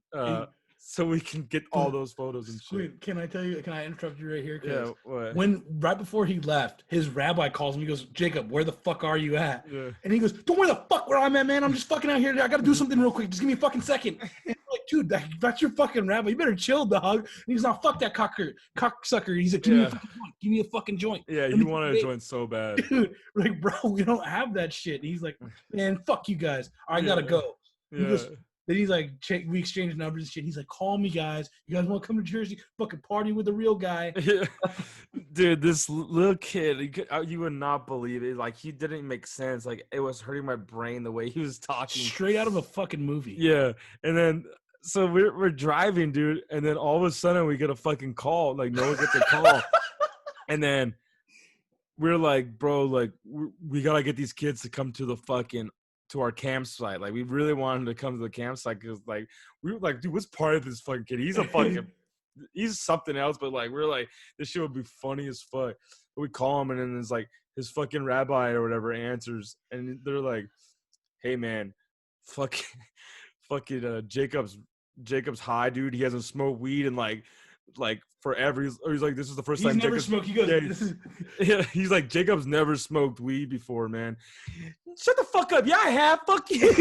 get all those photos and shit. Can I interrupt you right here? Yeah, what? Right before he left, his rabbi calls him. He goes, Jacob, where the fuck are you at? Yeah. And he goes, don't worry the fuck where I'm at, man. I'm just fucking out here. I got to do something real quick. Just give me a fucking second. And I'm like, dude, that's your fucking rabbi. You better chill, dog. And he's not, fuck that cocksucker. He's like, give me a fucking joint. Give me a fucking joint. Yeah, he wanted a joint so bad. Dude, like, bro, we don't have that shit. And he's like, man, fuck you guys. I got to go. He goes, then he's like, we exchanged numbers and shit. He's like, call me, guys. You guys want to come to Jersey? Fucking party with the real guy. Dude, this little kid, you would not believe it. Like, he didn't make sense. Like, it was hurting my brain the way he was talking. Straight out of a fucking movie. Yeah. And then, so we're driving, dude. And then all of a sudden we get a fucking call. Like, no one gets a call. And then we're like, bro, like, we got to get these kids to come to our campsite. Like, we really wanted to come to the campsite because like we were like, dude, what's part of this fucking kid? He's something else, but like we're like, this shit would be funny as fuck. But we call him, and then it's like his fucking rabbi or whatever answers, and they're like, hey man, fucking Jacob's high, dude. He hasn't smoked weed in like forever. He's like, this is the first time never smoked. He goes, yeah, he's like, Jacob's never smoked weed before, man. Shut the fuck up. Yeah, I have. Fuck you.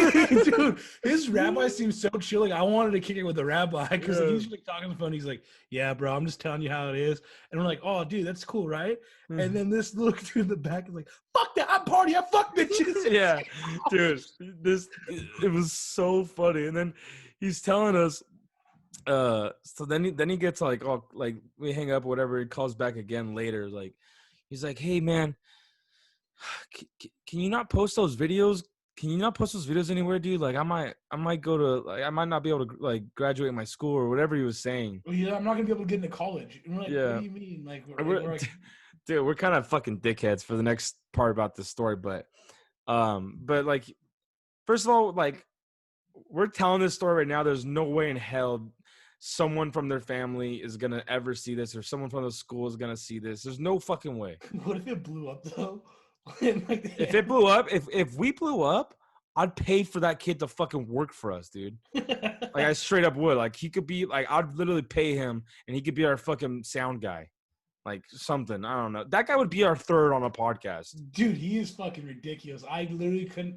Dude, his rabbi seems so chill. Like, I wanted to kick it with the rabbi because he's like talking on the phone. He's like, yeah, bro, I'm just telling you how it is. And we're like, oh, dude, that's cool, right? Mm-hmm. And then this little dude in the back is like, fuck that. I'm party. I fuck bitches. Yeah, dude, it was so funny. And then he's telling us, so then he gets like, oh, like we hang up or whatever. He calls back again later. Like, he's like, hey man, can you not post those videos? Can you not post those videos anywhere, dude? Like, I might go to, like, I might not be able to like graduate my school or whatever he was saying. Well, yeah, I'm not gonna be able to get into college. And we're like, yeah. What do you mean? Like, we're like, dude, we're kind of fucking dickheads for the next part about this story, but like, first of all, like, we're telling this story right now. There's no way in hell someone from their family is gonna ever see this, or someone from the school is gonna see this. There's no fucking way. What if it blew up though? If it blew up, if we blew up, I'd pay for that kid to fucking work for us, dude. Like I straight up would. Like he could be like I'd literally pay him and he could be our fucking sound guy. Like something. I don't know. That guy would be our third on a podcast. Dude, he is fucking ridiculous. I literally couldn't.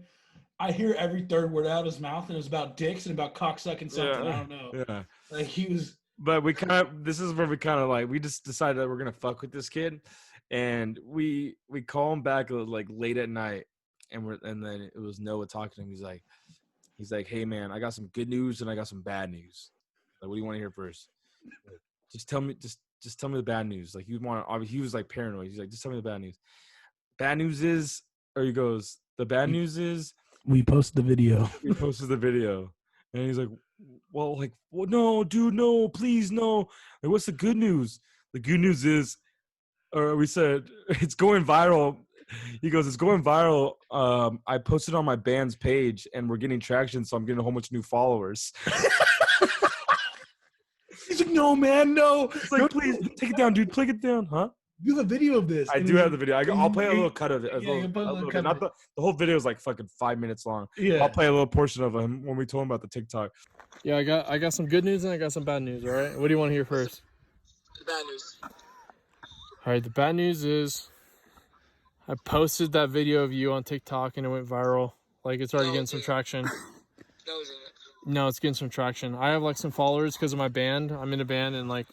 I hear every third word out of his mouth, and it was about dicks and about cocksucking something. Yeah. I don't know. Yeah. Like he was. But we kind of this is where we kind of like we just decided that we're gonna fuck with this kid, and we call him back like late at night, and then it was Noah talking to him. He's like, hey man, I got some good news and I got some bad news. Like, what do you want to hear first? Just tell me the bad news. Like he was like paranoid. He's like, just tell me the bad news. Bad news is, or he goes, the bad news is We posted the video. we posted the video, and he's like, well, no, dude, no, please, no. Like, what's the good news? The good news is, or we said it's going viral. He goes, it's going viral. I posted on my band's page, and we're getting traction, so I'm getting a whole bunch of new followers. He's like, no, man, no. It's like, please take it down, dude. Take it down, huh? You have a video of this. I do have the video. I'll play a little cut of it. Not The whole video is like fucking 5 minutes long. Yeah. I'll play a little portion of him when we told him about the TikTok. Yeah, I got some good news and I got some bad news, all right? What do you want to hear first? The bad news. All right, the bad news is I posted that video of you on TikTok and it went viral. Like, it's already getting some traction. No, isn't it? No, it's getting some traction. I have like some followers because of my band. I'm in a band and like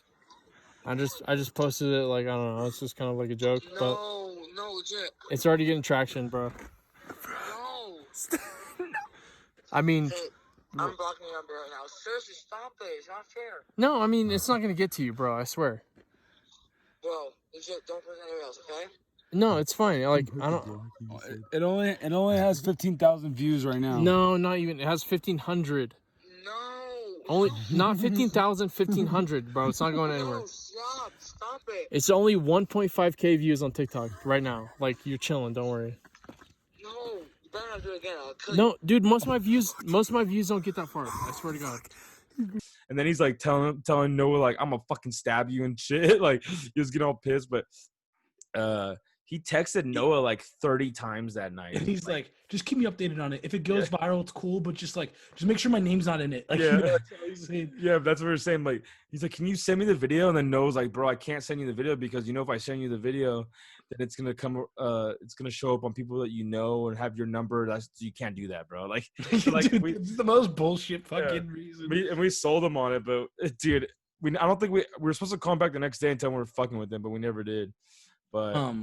I just posted it like, I don't know, it's just kind of like a joke, but No, legit. it's already getting traction, bro. No. I mean, Hey, I'm blocking your number right now. Seriously, stop it. It's not fair. no, I mean, it's not going to get to you, bro. I swear. Bro, legit, don't post anywhere else, okay? No, it's fine. Like, I don't. It only has 15,000 views right now. No, not even. It has 1,500. No. Only not 15,000, 1,500, bro. It's not going anywhere. No, stop it. It's only 1.5K views on TikTok right now. Like, you're chilling. Don't worry. No, you better not do it again. I'll kill No, dude. Most of my views don't get that far. I swear to God. And then he's like telling Noah like, I'm gonna fucking stab you and shit. Like he was getting all pissed, but he texted Noah like 30 times that night. And he's like, just keep me updated on it. If it goes viral, it's cool, but just make sure my name's not in it. Like, Yeah. you know, that's what he's saying. Yeah, that's what we were saying. Like, he's like, can you send me the video? And then Noah's like, bro, I can't send you the video because if I send you the video, then it's gonna come. It's gonna show up on people that you know and have your number. You can't do that, bro. Like, Dude, it's the most bullshit fucking reason. we sold him on it, but dude, I don't think we were supposed to call him back the next day and tell him we were fucking with him, but we never did. But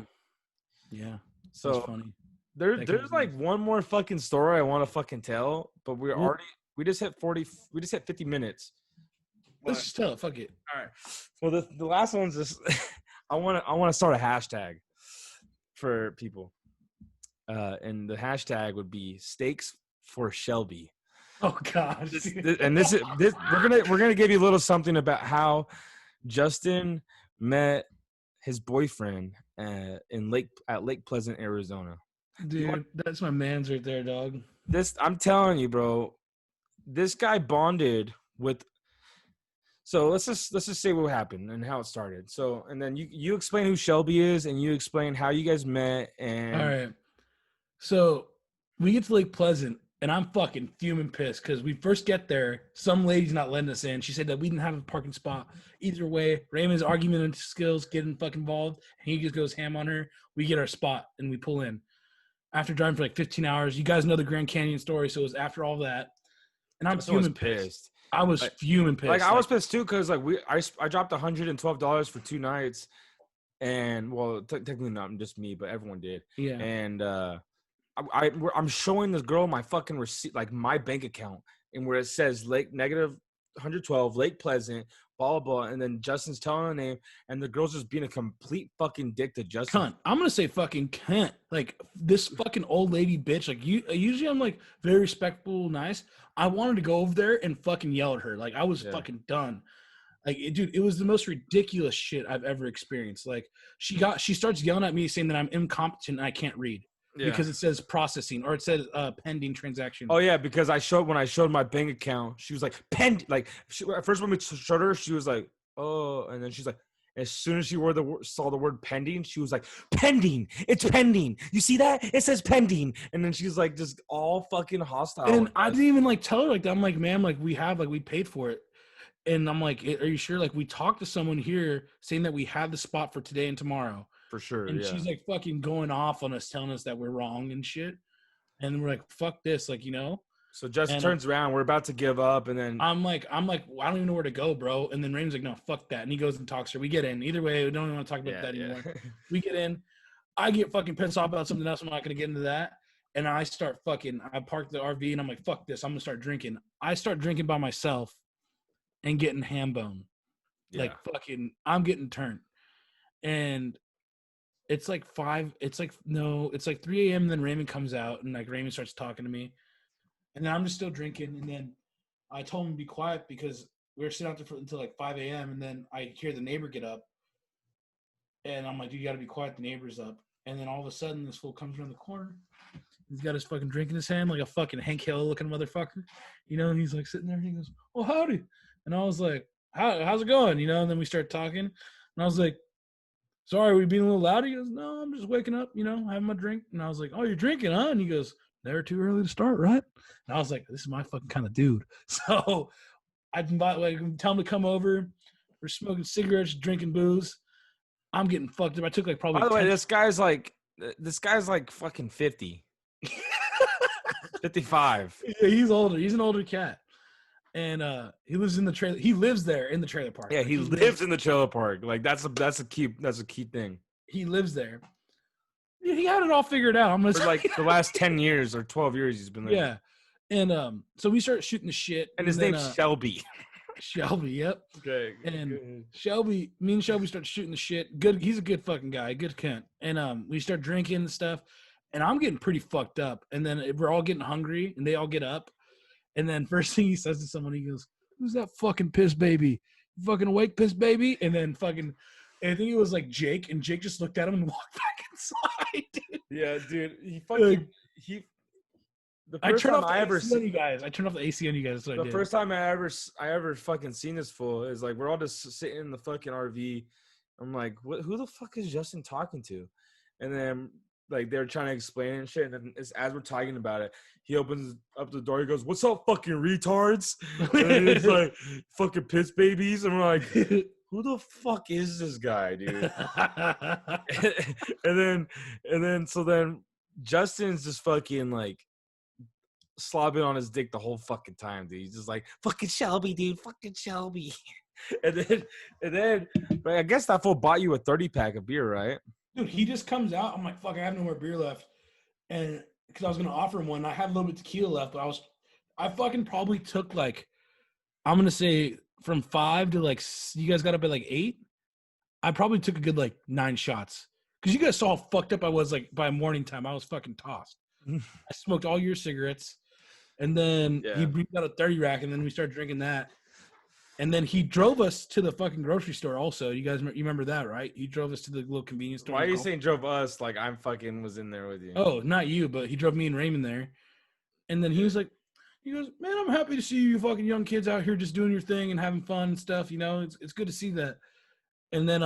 yeah, so that's funny. there's like one more fucking story I want to fucking tell, but we just hit 50 minutes. Let's just tell it. Fuck it. All right. Well, the last one's just I want to start a hashtag for people, and the hashtag would be Steaks for Shelby. Oh God. We're gonna give you a little something about how Justin met his boyfriend at Lake Pleasant, Arizona. Dude, that's my man's right there, dog. I'm telling you, bro. This guy bonded with. So let's just say what happened and how it started. So and then you explain who Shelby is and you explain how you guys met and. All right. So we get to Lake Pleasant and I'm fucking fuming pissed because we first get there. Some lady's not letting us in. She said that we didn't have a parking spot. Either way, Raymond's argument skills getting fucking involved. And he just goes ham on her. We get our spot and we pull in. After driving for like 15 hours, you guys know the Grand Canyon story. So it was after all that. And I'm fuming pissed. I was fuming pissed. Like I was pissed too because like I dropped $112 for 2 nights, and well technically not just me but everyone did. Yeah. And I'm showing this girl my fucking receipt, like my bank account, and where it says negative 112 Lake Pleasant, blah blah, and then Justin's telling her name, and the girl's just being a complete fucking dick to Justin. Cunt. I'm gonna say fucking cunt. Like this fucking old lady bitch. Like usually I'm like very respectful, nice. I wanted to go over there and fucking yell at her. Like I was fucking done. Like dude, it was the most ridiculous shit I've ever experienced. Like she starts yelling at me saying that I'm incompetent and I can't read. Yeah. Because it says processing or it says pending transaction. Oh yeah, because when I showed my bank account, she was like at first when we showed her, she was like, oh, and then she's like, As soon as she saw the word pending, she was like, pending. It's pending. You see that? It says pending. And then she's like just all fucking hostile. And I didn't even like tell her like that. I'm like, ma'am, like we paid for it. And I'm like, are you sure? Like we talked to someone here saying that we have the spot for today and tomorrow. For sure. And yeah. she's like fucking going off on us, telling us that we're wrong and shit. And we're like, fuck this, like, you know? So Justin And turns around. We're about to give up. And then I'm like, I don't even know where to go, bro. And then Raymond's like, no, fuck that. And he goes and talks to her. We get in. Either way, we don't even want to talk about that anymore. We get in. I get fucking pissed off about something else. I'm not going to get into that. And I park the RV and I'm like, fuck this. I'm going to start drinking. I start drinking by myself and getting ham bone. Like fucking, I'm getting turned. And it's like 3 a.m. And then Raymond comes out and like Raymond starts talking to me. And then I'm just still drinking. And then I told him to be quiet because we were sitting out there until like 5 a.m. And then I hear the neighbor get up. And I'm like, dude, you got to be quiet. The neighbor's up. And then all of a sudden, this fool comes around the corner. He's got his fucking drink in his hand like a fucking Hank Hill looking motherfucker. You know, and he's like sitting there and he goes, oh, howdy. And I was like, how's it going? You know, and then we start talking. And I was like, sorry, are we being a little loud? He goes, no, I'm just waking up, you know, having my drink. And I was like, oh, you're drinking, huh? And he goes, never too early to start, right? And I was like, this is my fucking kind of dude. So I tell him to come over. We're smoking cigarettes, drinking booze. I'm getting fucked up. I took like probably. By the way, this guy's like fucking 50. 55. Yeah, he's older. He's an older cat. And he lives in the trailer. He lives there in the trailer park. Yeah, like, he lives in the trailer park. Like that's a key thing. He lives there. He had it all figured out. I'm gonna For like the last 10 years or 12 years he's been there. Yeah. And so we start shooting the shit. And his name's Shelby. Shelby, yep. Okay. And Shelby, me and Shelby start shooting the shit. Good, he's a good fucking guy, good cunt. And we start drinking and stuff. And I'm getting pretty fucked up. And then we're all getting hungry, and they all get up. And then first thing he says to someone, he goes, "Who's that fucking piss baby? You fucking awake, piss baby?" And then fucking, I think it was like Jake, and Jake just looked at him and walked back inside. Dude. Yeah, dude. He fucking I turned off the AC on you guys. I turned off the AC on you guys. The first time I ever fucking seen this fool is like we're all just sitting in the fucking RV. I'm like, who the fuck is Justin talking to? And then like they're trying to explain it and shit. And then as we're talking about it, he opens up the door. He goes, "What's up, fucking retards?" And it's like fucking piss babies. And we're like, who the fuck is this guy, dude? and then Justin's just fucking like slobbing on his dick the whole fucking time, dude. He's just like, fucking Shelby, dude, fucking Shelby. and then but I guess that fool bought you a 30-pack of beer, right? Dude, he just comes out. I'm like, fuck, I have no more beer left. And because I was going to offer him one. I had a little bit of tequila left, but I fucking probably took like, I'm going to say from 5 to like, you guys got up at like 8. I probably took a good like 9 shots. Because you guys saw how fucked up I was like by morning time. I was fucking tossed. I smoked all your cigarettes. And then he brought out a 30 rack, and then we started drinking that. And then he drove us to the fucking grocery store also. You guys, you remember that, right? He drove us to the little convenience store. Why are you saying drove us like I'm fucking was in there with you? Oh, not you, but he drove me and Raymond there. And then he was like, he goes, "Man, I'm happy to see you fucking young kids out here just doing your thing and having fun and stuff. You know, it's good to see that." And then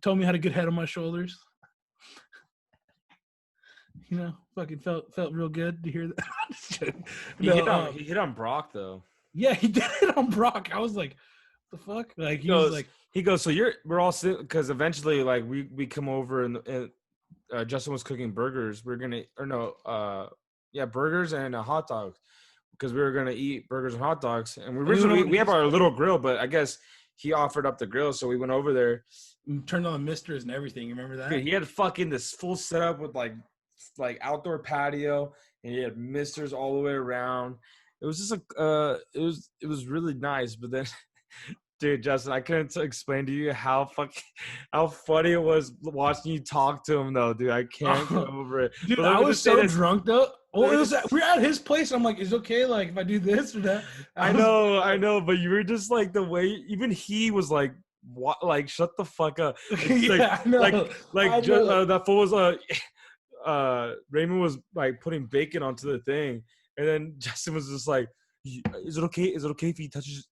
told me I had a good head on my shoulders. You know, fucking felt real good to hear that. He hit on Brock though. Yeah, he did it on Brock. I was like, "The fuck?" Like he goes, "So we're all sitting because eventually like we come over and Justin was cooking burgers. We're gonna burgers and hot dogs because we were gonna eat burgers and hot dogs. And we have our little grill, but I guess he offered up the grill, so we went over there, turned on the misters and everything. You remember that? Dude, he had fucking this full setup with like outdoor patio, and he had misters all the way around. It was just it was really nice. But then, dude, Justin, I couldn't explain to you how funny it was watching you talk to him though, dude. I can't get over it. Dude, I was so drunk though. Well, we're at his place. And I'm like, is it okay? Like if I do this or that? I know, but you were just like the way. Even he was like, "What? Like, shut the fuck up!" Yeah, I know. That fool was Raymond was like putting bacon onto the thing, and then Justin was just like, "Is it okay? Is it okay if he touches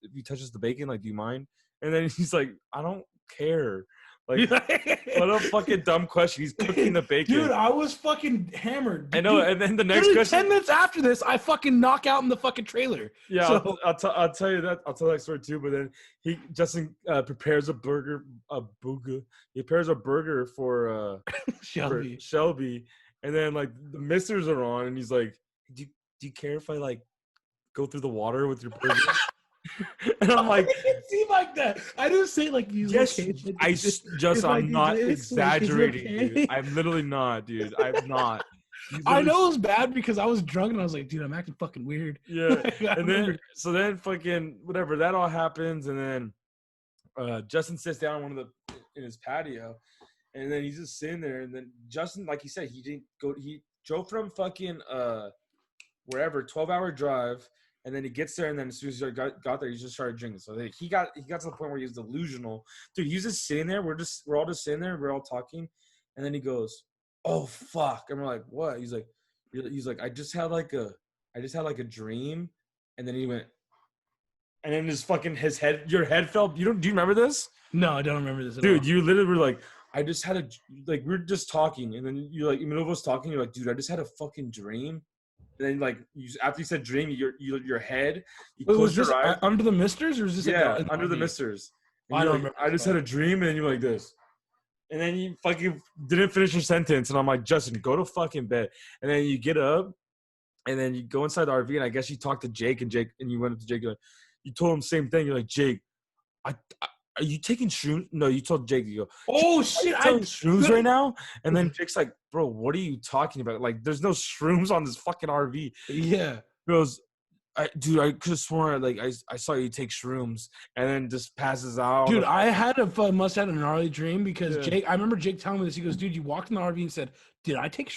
the bacon? Like, do you mind?" And then he's like, "I don't care? Like, what a fucking dumb question. He's cooking the bacon. Dude, I was fucking hammered. I know. Dude, And then the next literally question. 10 minutes after this, I fucking knock out in the fucking trailer. Yeah, So, I'll tell you that. I'll tell that story too. But then Justin prepares a burger, He prepares a burger for Shelby, and then like the misters are on, and he's like, "Do you care if I like go through the water with your burger?" And I'm like, it didn't seem like that. I didn't say like you. "Yes, okay. I'm not exaggerating, Like, okay? dude. I'm literally not, dude. I'm not." I know it was bad because I was drunk and I was like, dude, I'm acting fucking weird. Yeah, and remember. then fucking whatever, that all happens, and then Justin sits down in his patio, and then he's just sitting there, and then Justin, like he said, he drove from fucking wherever, 12-hour drive, and then he gets there, and then as soon as he got there, he just started drinking. So he got to the point where he was delusional. Dude, he's just sitting there. We're all just sitting there. We're all talking, and then he goes, "Oh fuck!" And we're like, "What?" He's like, I just had like a dream," and then he went, and then your head fell. Do you remember this? No, I don't remember this at Dude, all. you literally were like, I just had we were just talking, and then you're like, in the middle of us talking, you're like, dude, I just had a fucking dream. And then like after you said dream, your head, you Wait, was closed this your eyes. under the misters or is this Under the RV? misters. And I you're don't like, remember. I just had a dream, and then you're like this. And then you fucking didn't finish your sentence, and I'm like, Justin, go to fucking bed. And then you get up, and then you go inside the RV, and I guess you talked to Jake, and you went up to Jake, you told him the same thing. You're like, Jake, are you taking shrooms? No, you told Jake, you go, Oh shit! I shrooms right now. And then Jake's like, bro, what are you talking about? Like, there's no shrooms on this fucking RV. Yeah. He goes, dude, I could have sworn like I saw you take shrooms, and then just passes out. Dude, I must have had a gnarly dream because Yeah. Jake. I remember Jake telling me this. He goes, "Dude, you walked in the RV and said, did you take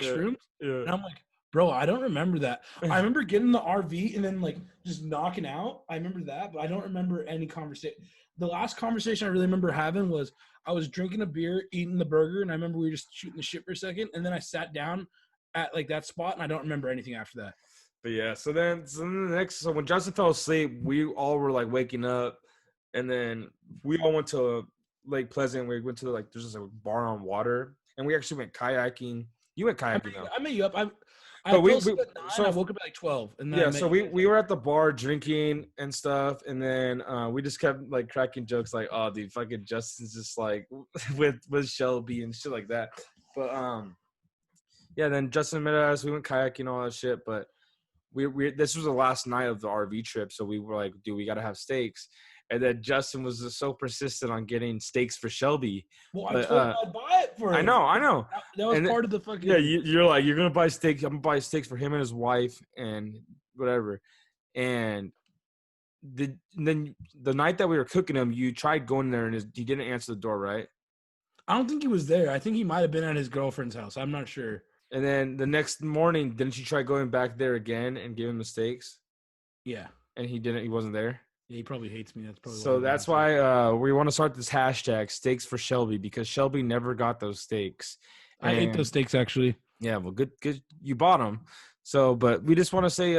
shrooms?" Yeah. And I'm like, "Bro, I don't remember that. I remember getting in the RV and then like just knocking out. I remember that, but I don't remember any conversation. The last conversation I really remember having was I was drinking a beer, eating the burger, and I remember we were just shooting the shit for a second, and then I sat down at like that spot, and I don't remember anything after that. But yeah, so when Justin fell asleep, we all were like waking up, and then we all went to Lake Pleasant. We went to there's just a bar on water, and we actually went kayaking. You went kayaking though. I met you up. I But fell asleep at 9, I woke up at like 12. And then Yeah, so we were at the bar drinking and stuff, and then we just kept like cracking jokes like, "Oh, dude, fucking Justin's just like with Shelby and shit like that." But yeah, then Justin met us. We went kayaking, all that shit. But we this was the last night of the RV trip, so we were like, "Dude, we gotta have steaks." And then Justin was just so persistent on getting steaks for Shelby. Well, I told him I'd buy it for him. I know. That was part of the fucking. Yeah, you're like, you're gonna buy steaks. I'm gonna buy steaks for him and his wife and whatever. And then the night that we were cooking them, you tried going there and he didn't answer the door, right? I don't think he was there. I think he might have been at his girlfriend's house. I'm not sure. And then the next morning, didn't you try going back there again and give him the steaks? Yeah. And he didn't. He wasn't there. Yeah, he probably hates me. That's probably so. That's why we want to start this hashtag steaks for Shelby, because Shelby never got those steaks. I ate those steaks actually. Yeah, well, good. You bought them. So, but we just want to say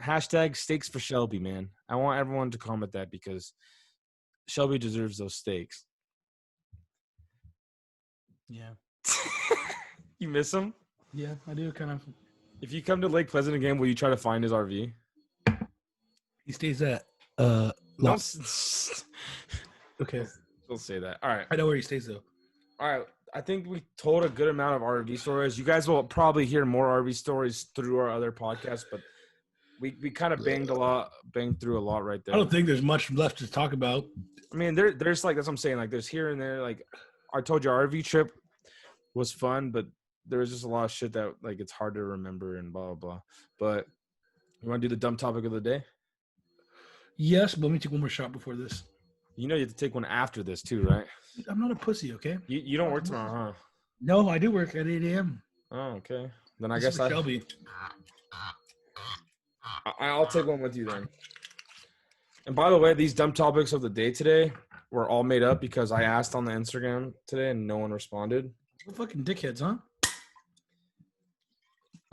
hashtag steaks for Shelby, man. I want everyone to comment that because Shelby deserves those steaks. Yeah. You miss him? Yeah, I do kind of. If you come to Lake Pleasant again, will you try to find his RV? He stays at Don't Okay. Don't say that. All right. I know where he stays though. All right. I think we told a good amount of RV stories. You guys will probably hear more RV stories through our other podcasts, but we kind of banged through a lot right there. I don't think there's much left to talk about. I mean, there's like, that's what I'm saying. Like, there's here and there. Like, I told you, our RV trip was fun, but there was just a lot of shit that like it's hard to remember and blah blah blah. But you want to do the dumb topic of the day? Yes, but let me take one more shot before this. You know you have to take one after this too, right? I'm not a pussy, okay? You don't work tomorrow, huh? No, I do work at 8 a.m. Oh, okay. Then I This guess is Shelby. I'll take one with you then. And by the way, these dumb topics of the day today were all made up because I asked on the Instagram today and no one responded. What fucking dickheads, huh?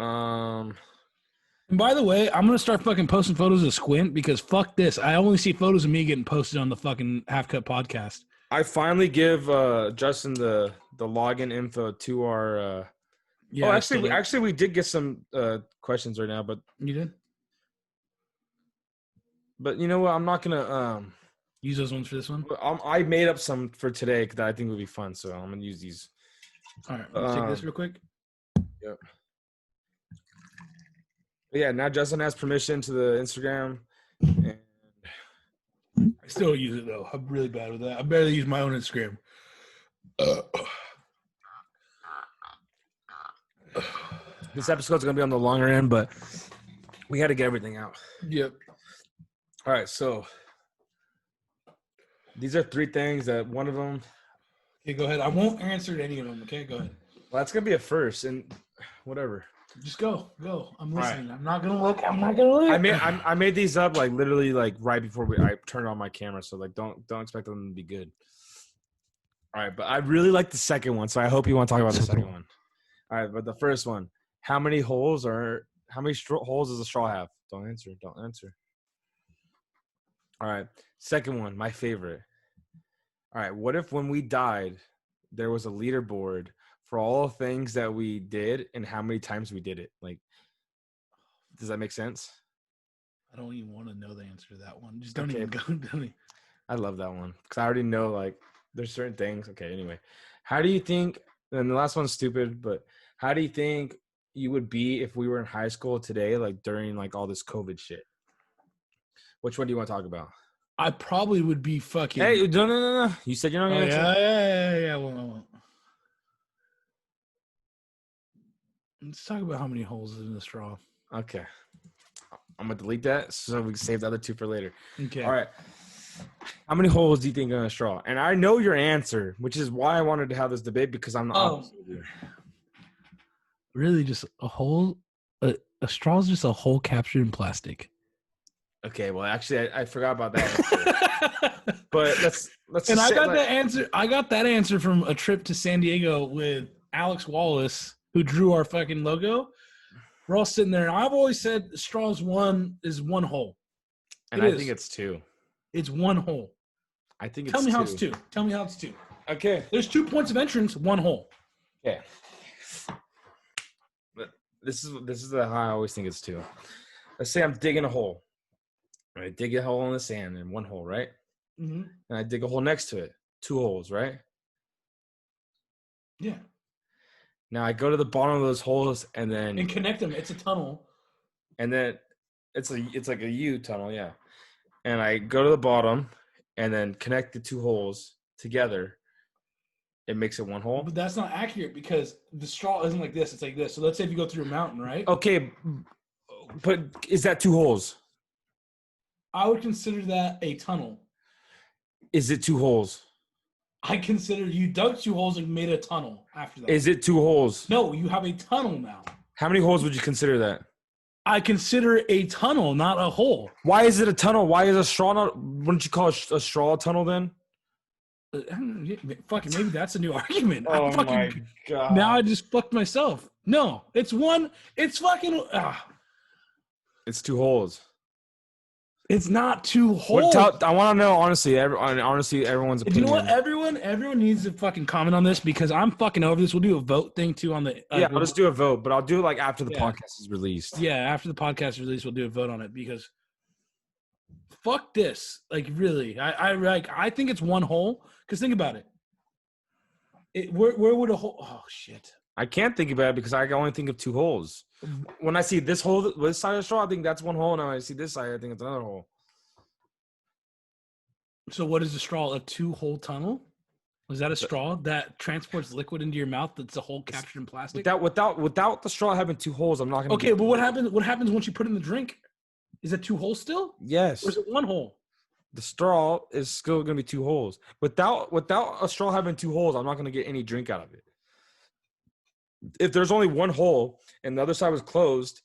Um, And by the way, I'm gonna start fucking posting photos of Squint because fuck this. I only see photos of me getting posted on the fucking Half Cut podcast. I finally give Justin the login info to our. Yeah. Oh, I still don't- actually, we did get some questions right now, you did but you know what? I'm not gonna use those ones for this one. I made up some for today that I think would be fun, so I'm gonna use these. All right. Let me take this real quick. Yep. Yeah. Now Justin has permission to the Instagram. And I still use it though. I'm really bad with that. I barely use my own Instagram. this episode's gonna be on the longer end, but we had to get everything out. Yep. All right, so these are 3 things that one of them. Okay, go ahead. I won't answer any of them. Okay, go ahead. Well, that's gonna be a first, and whatever. Just go. I'm right. listening. I'm not gonna look. I made these up like literally like right before I turned on my camera, so like don't expect them to be good. All right, but I really like the second one, so I hope you want to talk about the second one. All right, but the first one, how many holes does a straw have? Don't answer. All right, second one, my favorite. All right, what if when we died, there was a leaderboard for all the things that we did and how many times we did it? Like, does that make sense? I don't even want to know the answer to that one. Just don't Okay. even go. Don't even. I love that one because I already know like there's certain things. Okay, anyway, how do you think? And the last one's stupid, but how do you think you would be if we were in high school today, like during like all this COVID shit? Which one do you want to talk about? I probably would be fucking. Hey, no. You said you're not Oh, gonna answer. yeah. Well, I won't. Let's talk about how many holes is in the straw. Okay. I'm gonna delete that so we can save the other 2 for later. Okay. All right. How many holes do you think are in a straw? And I know your answer, which is why I wanted to have this debate because I'm the opposite of you. Really, just a hole. A straw is just a hole captured in plastic. Okay, well, actually, I forgot about that. But let's. And just I say, got like, that answer. I got that answer from a trip to San Diego with Alex Wallace, who drew our fucking logo. We're all sitting there, and I've always said straws is one hole. and I think it's 2. It's one hole. I think it's Tell me 2. how it's 2. Tell me how it's 2. Okay. There's 2 points of entrance, one hole. Okay. But this is how I always think it's 2. Let's say I'm digging a hole. I dig a hole in the sand and 1 hole, right? Mm-hmm. And I dig a hole next to it, 2 holes, right? Yeah. Now I go to the bottom of those holes and then connect them. It's a tunnel. and then it's like a U tunnel, yeah. And I go to the bottom and then connect the 2 holes together. It makes it 1 hole. But that's not accurate because the straw isn't like this. It's like this. So let's say if you go through a mountain, right? Okay, but is that 2 holes? I would consider that a tunnel. Is it 2 holes? I consider you dug 2 holes and made a tunnel after that. Is it 2 holes? No, you have a tunnel now. How many holes would you consider that? I consider it a tunnel, not a hole. Why is it a tunnel? Why is a straw not? Wouldn't you call a straw a tunnel then? Fucking maybe that's a new argument. Oh my god! Now I just fucked myself. No, it's one. It's fucking. It's 2 holes. It's not 2 holes. I want to know honestly. Honestly, everyone's opinion. Do you know what? Everyone needs to fucking comment on this because I'm fucking over this. We'll do a vote thing too on the. Yeah, I'll just do a vote, but I'll do it like after the podcast is released. Yeah, after the podcast is released, we'll do a vote on it because. Fuck this! Like really, I think it's 1 hole. Because think about it. Where would a hole? Oh shit! I can't think about it because I can only think of 2 holes. When I see this hole, this side of the straw, I think that's 1 hole. And when I see this side, I think it's another hole. So what is a straw? A 2-hole tunnel? Was that a straw that transports liquid into your mouth? That's a hole captured in plastic. Without the straw having 2 holes, I'm not gonna. Okay, but what happens? What happens once you put it in the drink? Is it 2 holes still? Yes. Or is it 1 hole? The straw is still gonna be 2 holes. Without a straw having 2 holes, I'm not gonna get any drink out of it. If there's only 1 hole and the other side was closed,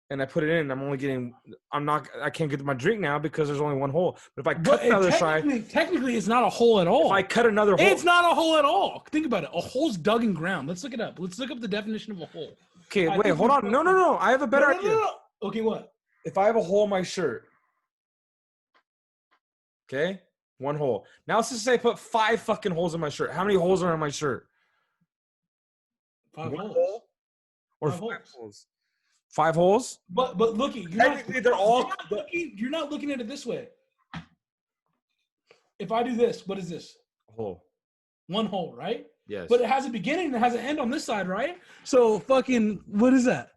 and I put it in, I can't get my drink now because there's only 1 hole. But if I cut the other side, technically, it's not a hole at all. If I cut another hole, it's not a hole at all. Think about it. A hole's dug in ground. Let's look it up. Let's look up the definition of a hole. Okay, wait, hold on. No. I have a better idea. No. Okay, what? If I have a hole in my shirt, okay, 1 hole. Now let's just say I put 5 fucking holes in my shirt. How many holes are in my shirt? 5 1 holes. hole or 5 5 holes. holes? 5 holes? But looky, Technically, they're all. you're not looking at it this way. If I do this, what is this? Hole. 1 hole, right? Yes. But it has a beginning and it has an end on this side, right? So fucking, what is that?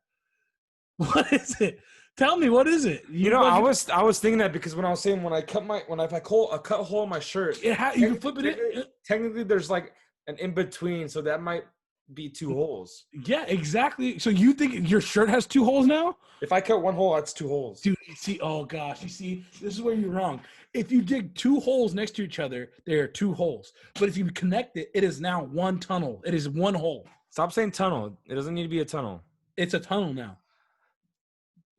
What is it? Tell me, what is it? You know, I was thinking that because when I was saying if I cut a hole in my shirt, you can flip it in. Technically, there's like an in between, so that might be 2 holes. Yeah, exactly. So you think your shirt has 2 holes now? If I cut 1 hole, that's 2 holes. Dude, you see, oh gosh, you see, this is where you're wrong. If you dig 2 holes next to each other, they are 2 holes. But if you connect it, it is now 1 tunnel. It is 1 hole. Stop saying tunnel. It doesn't need to be a tunnel. It's a tunnel now.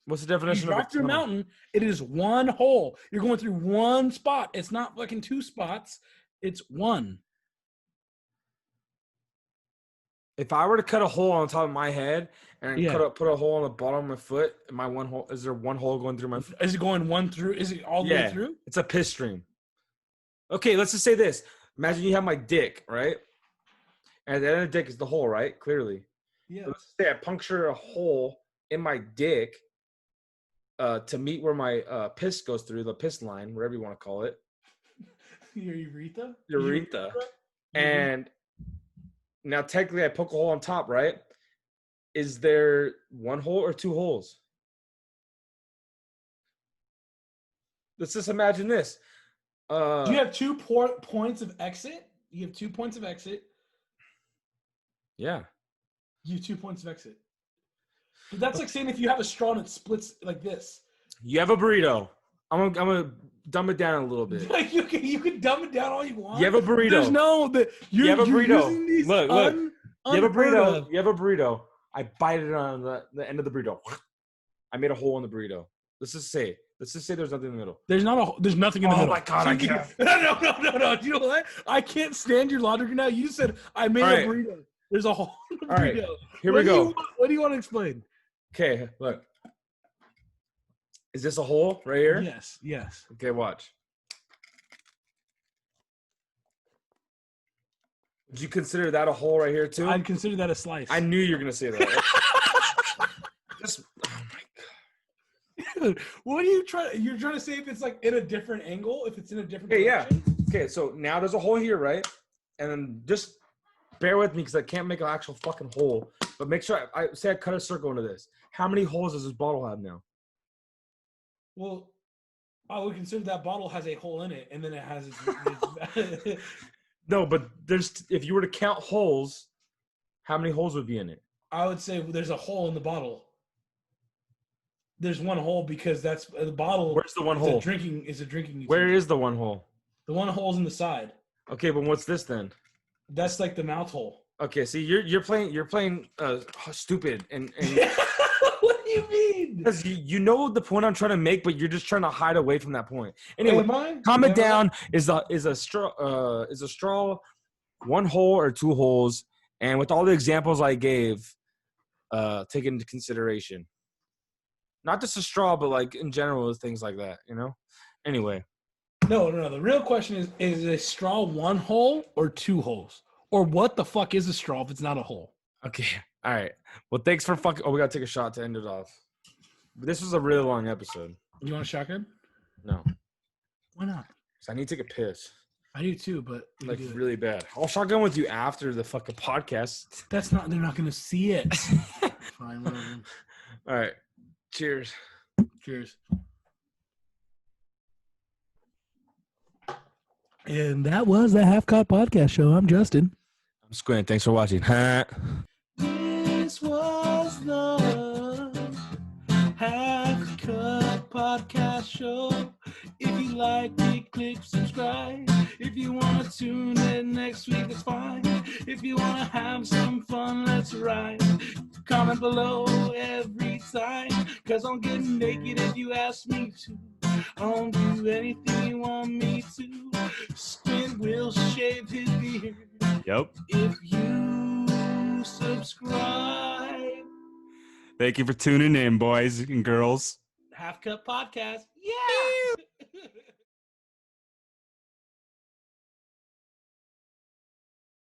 What's the definition You of a drive through a tunnel? mountain, it is 1 hole. You're going through 1 spot. It's not fucking 2 spots. It's 1. If I were to cut a hole on top of my head and Yeah. put a hole on the bottom of my foot, my 1 hole, is there 1 hole going through my foot? Is it going 1 through? Is it all the way through? It's a piss stream. Okay, let's just say this. Imagine you have my dick, right? And at the end of the dick is the hole, right? Clearly. Yeah. So let's just say I puncture a hole in my dick to meet where my piss goes through, the piss line, whatever you want to call it. Your urethra? Urethra. And now technically I poke a hole on top, right? Is there 1 hole or 2 holes? Let's just imagine this. Do you have 2 points of exit? You have 2 points of exit. Yeah. You have 2 points of exit. But that's like saying if you have a straw and it splits like this. You have a burrito. I'm gonna dumb it down a little bit. Like you can dumb it down all you want. You have a burrito. There's no that You have a burrito. Using these Look. You have a unheard burrito. of. You have a burrito. I bite it on the end of the burrito. I made a hole in the burrito. Let's just say there's nothing in the middle. There's nothing in the Oh middle. my God, So I you can't. No. Do you know what? I can't stand your logic now. You said I made All right. a burrito. There's a hole in the All right. burrito. Here we go. What do you want to explain? Okay, look. Is this a hole right here? Yes. Okay, watch. Would you consider that a hole right here too? I'd consider that a slice. I knew you were gonna say that. Just, oh my God. Dude, what are you trying? You're trying to say if it's like in a different angle, if it's in a different Okay, yeah. direction? Okay, so now there's a hole here, right? And then just bear with me because I can't make an actual fucking hole. But make sure I say I cut a circle into this. How many holes does this bottle have now? Well, I would consider that bottle has a hole in it, and then it has its No, but if you were to count holes, how many holes would be in it? I would say there's a hole in the bottle. There's 1 hole because that's the bottle. Where's the 1 is hole? a drinking utensil. Where is the 1 hole? The 1 hole's in the side. Okay, but what's this then? That's like the mouth hole. Okay, see, you're playing stupid and What do you mean? because you know the point I'm trying to make, but you're just trying to hide away from that point. Anyway, Am I? comment Am I? down is a straw 1 hole or 2 holes, and with all the examples I gave, take into consideration. Not just a straw, but like in general, things like that. You know. Anyway. No. The real question is a straw 1 hole or 2 holes? Or what the fuck is a straw if it's not a hole? Okay. All right. Well, thanks for fucking. Oh, we gotta take a shot to end it off. But this was a really long episode. You want a shotgun? No, Why not? 'cause I need to take a piss. I do too, but you Like do it. really bad. I'll shotgun with you after the fucking podcast. They're not gonna see it. Fine, whatever. All right. Cheers. Cheers. And that was the Half Cop Podcast Show. I'm Justin. I'm Squint. Thanks for watching. This was the Half Cut Podcast Show. If you like it, click subscribe. If you want to tune in next week, that's fine. If you want to have some fun, let's ride. Comment below every time, 'cause I'll get naked if you ask me to. I'll do anything you want me to. Squint will shave his beard. Yep. If you subscribe. Thank you for tuning in, boys and girls. Half Cup Podcast. Yeah.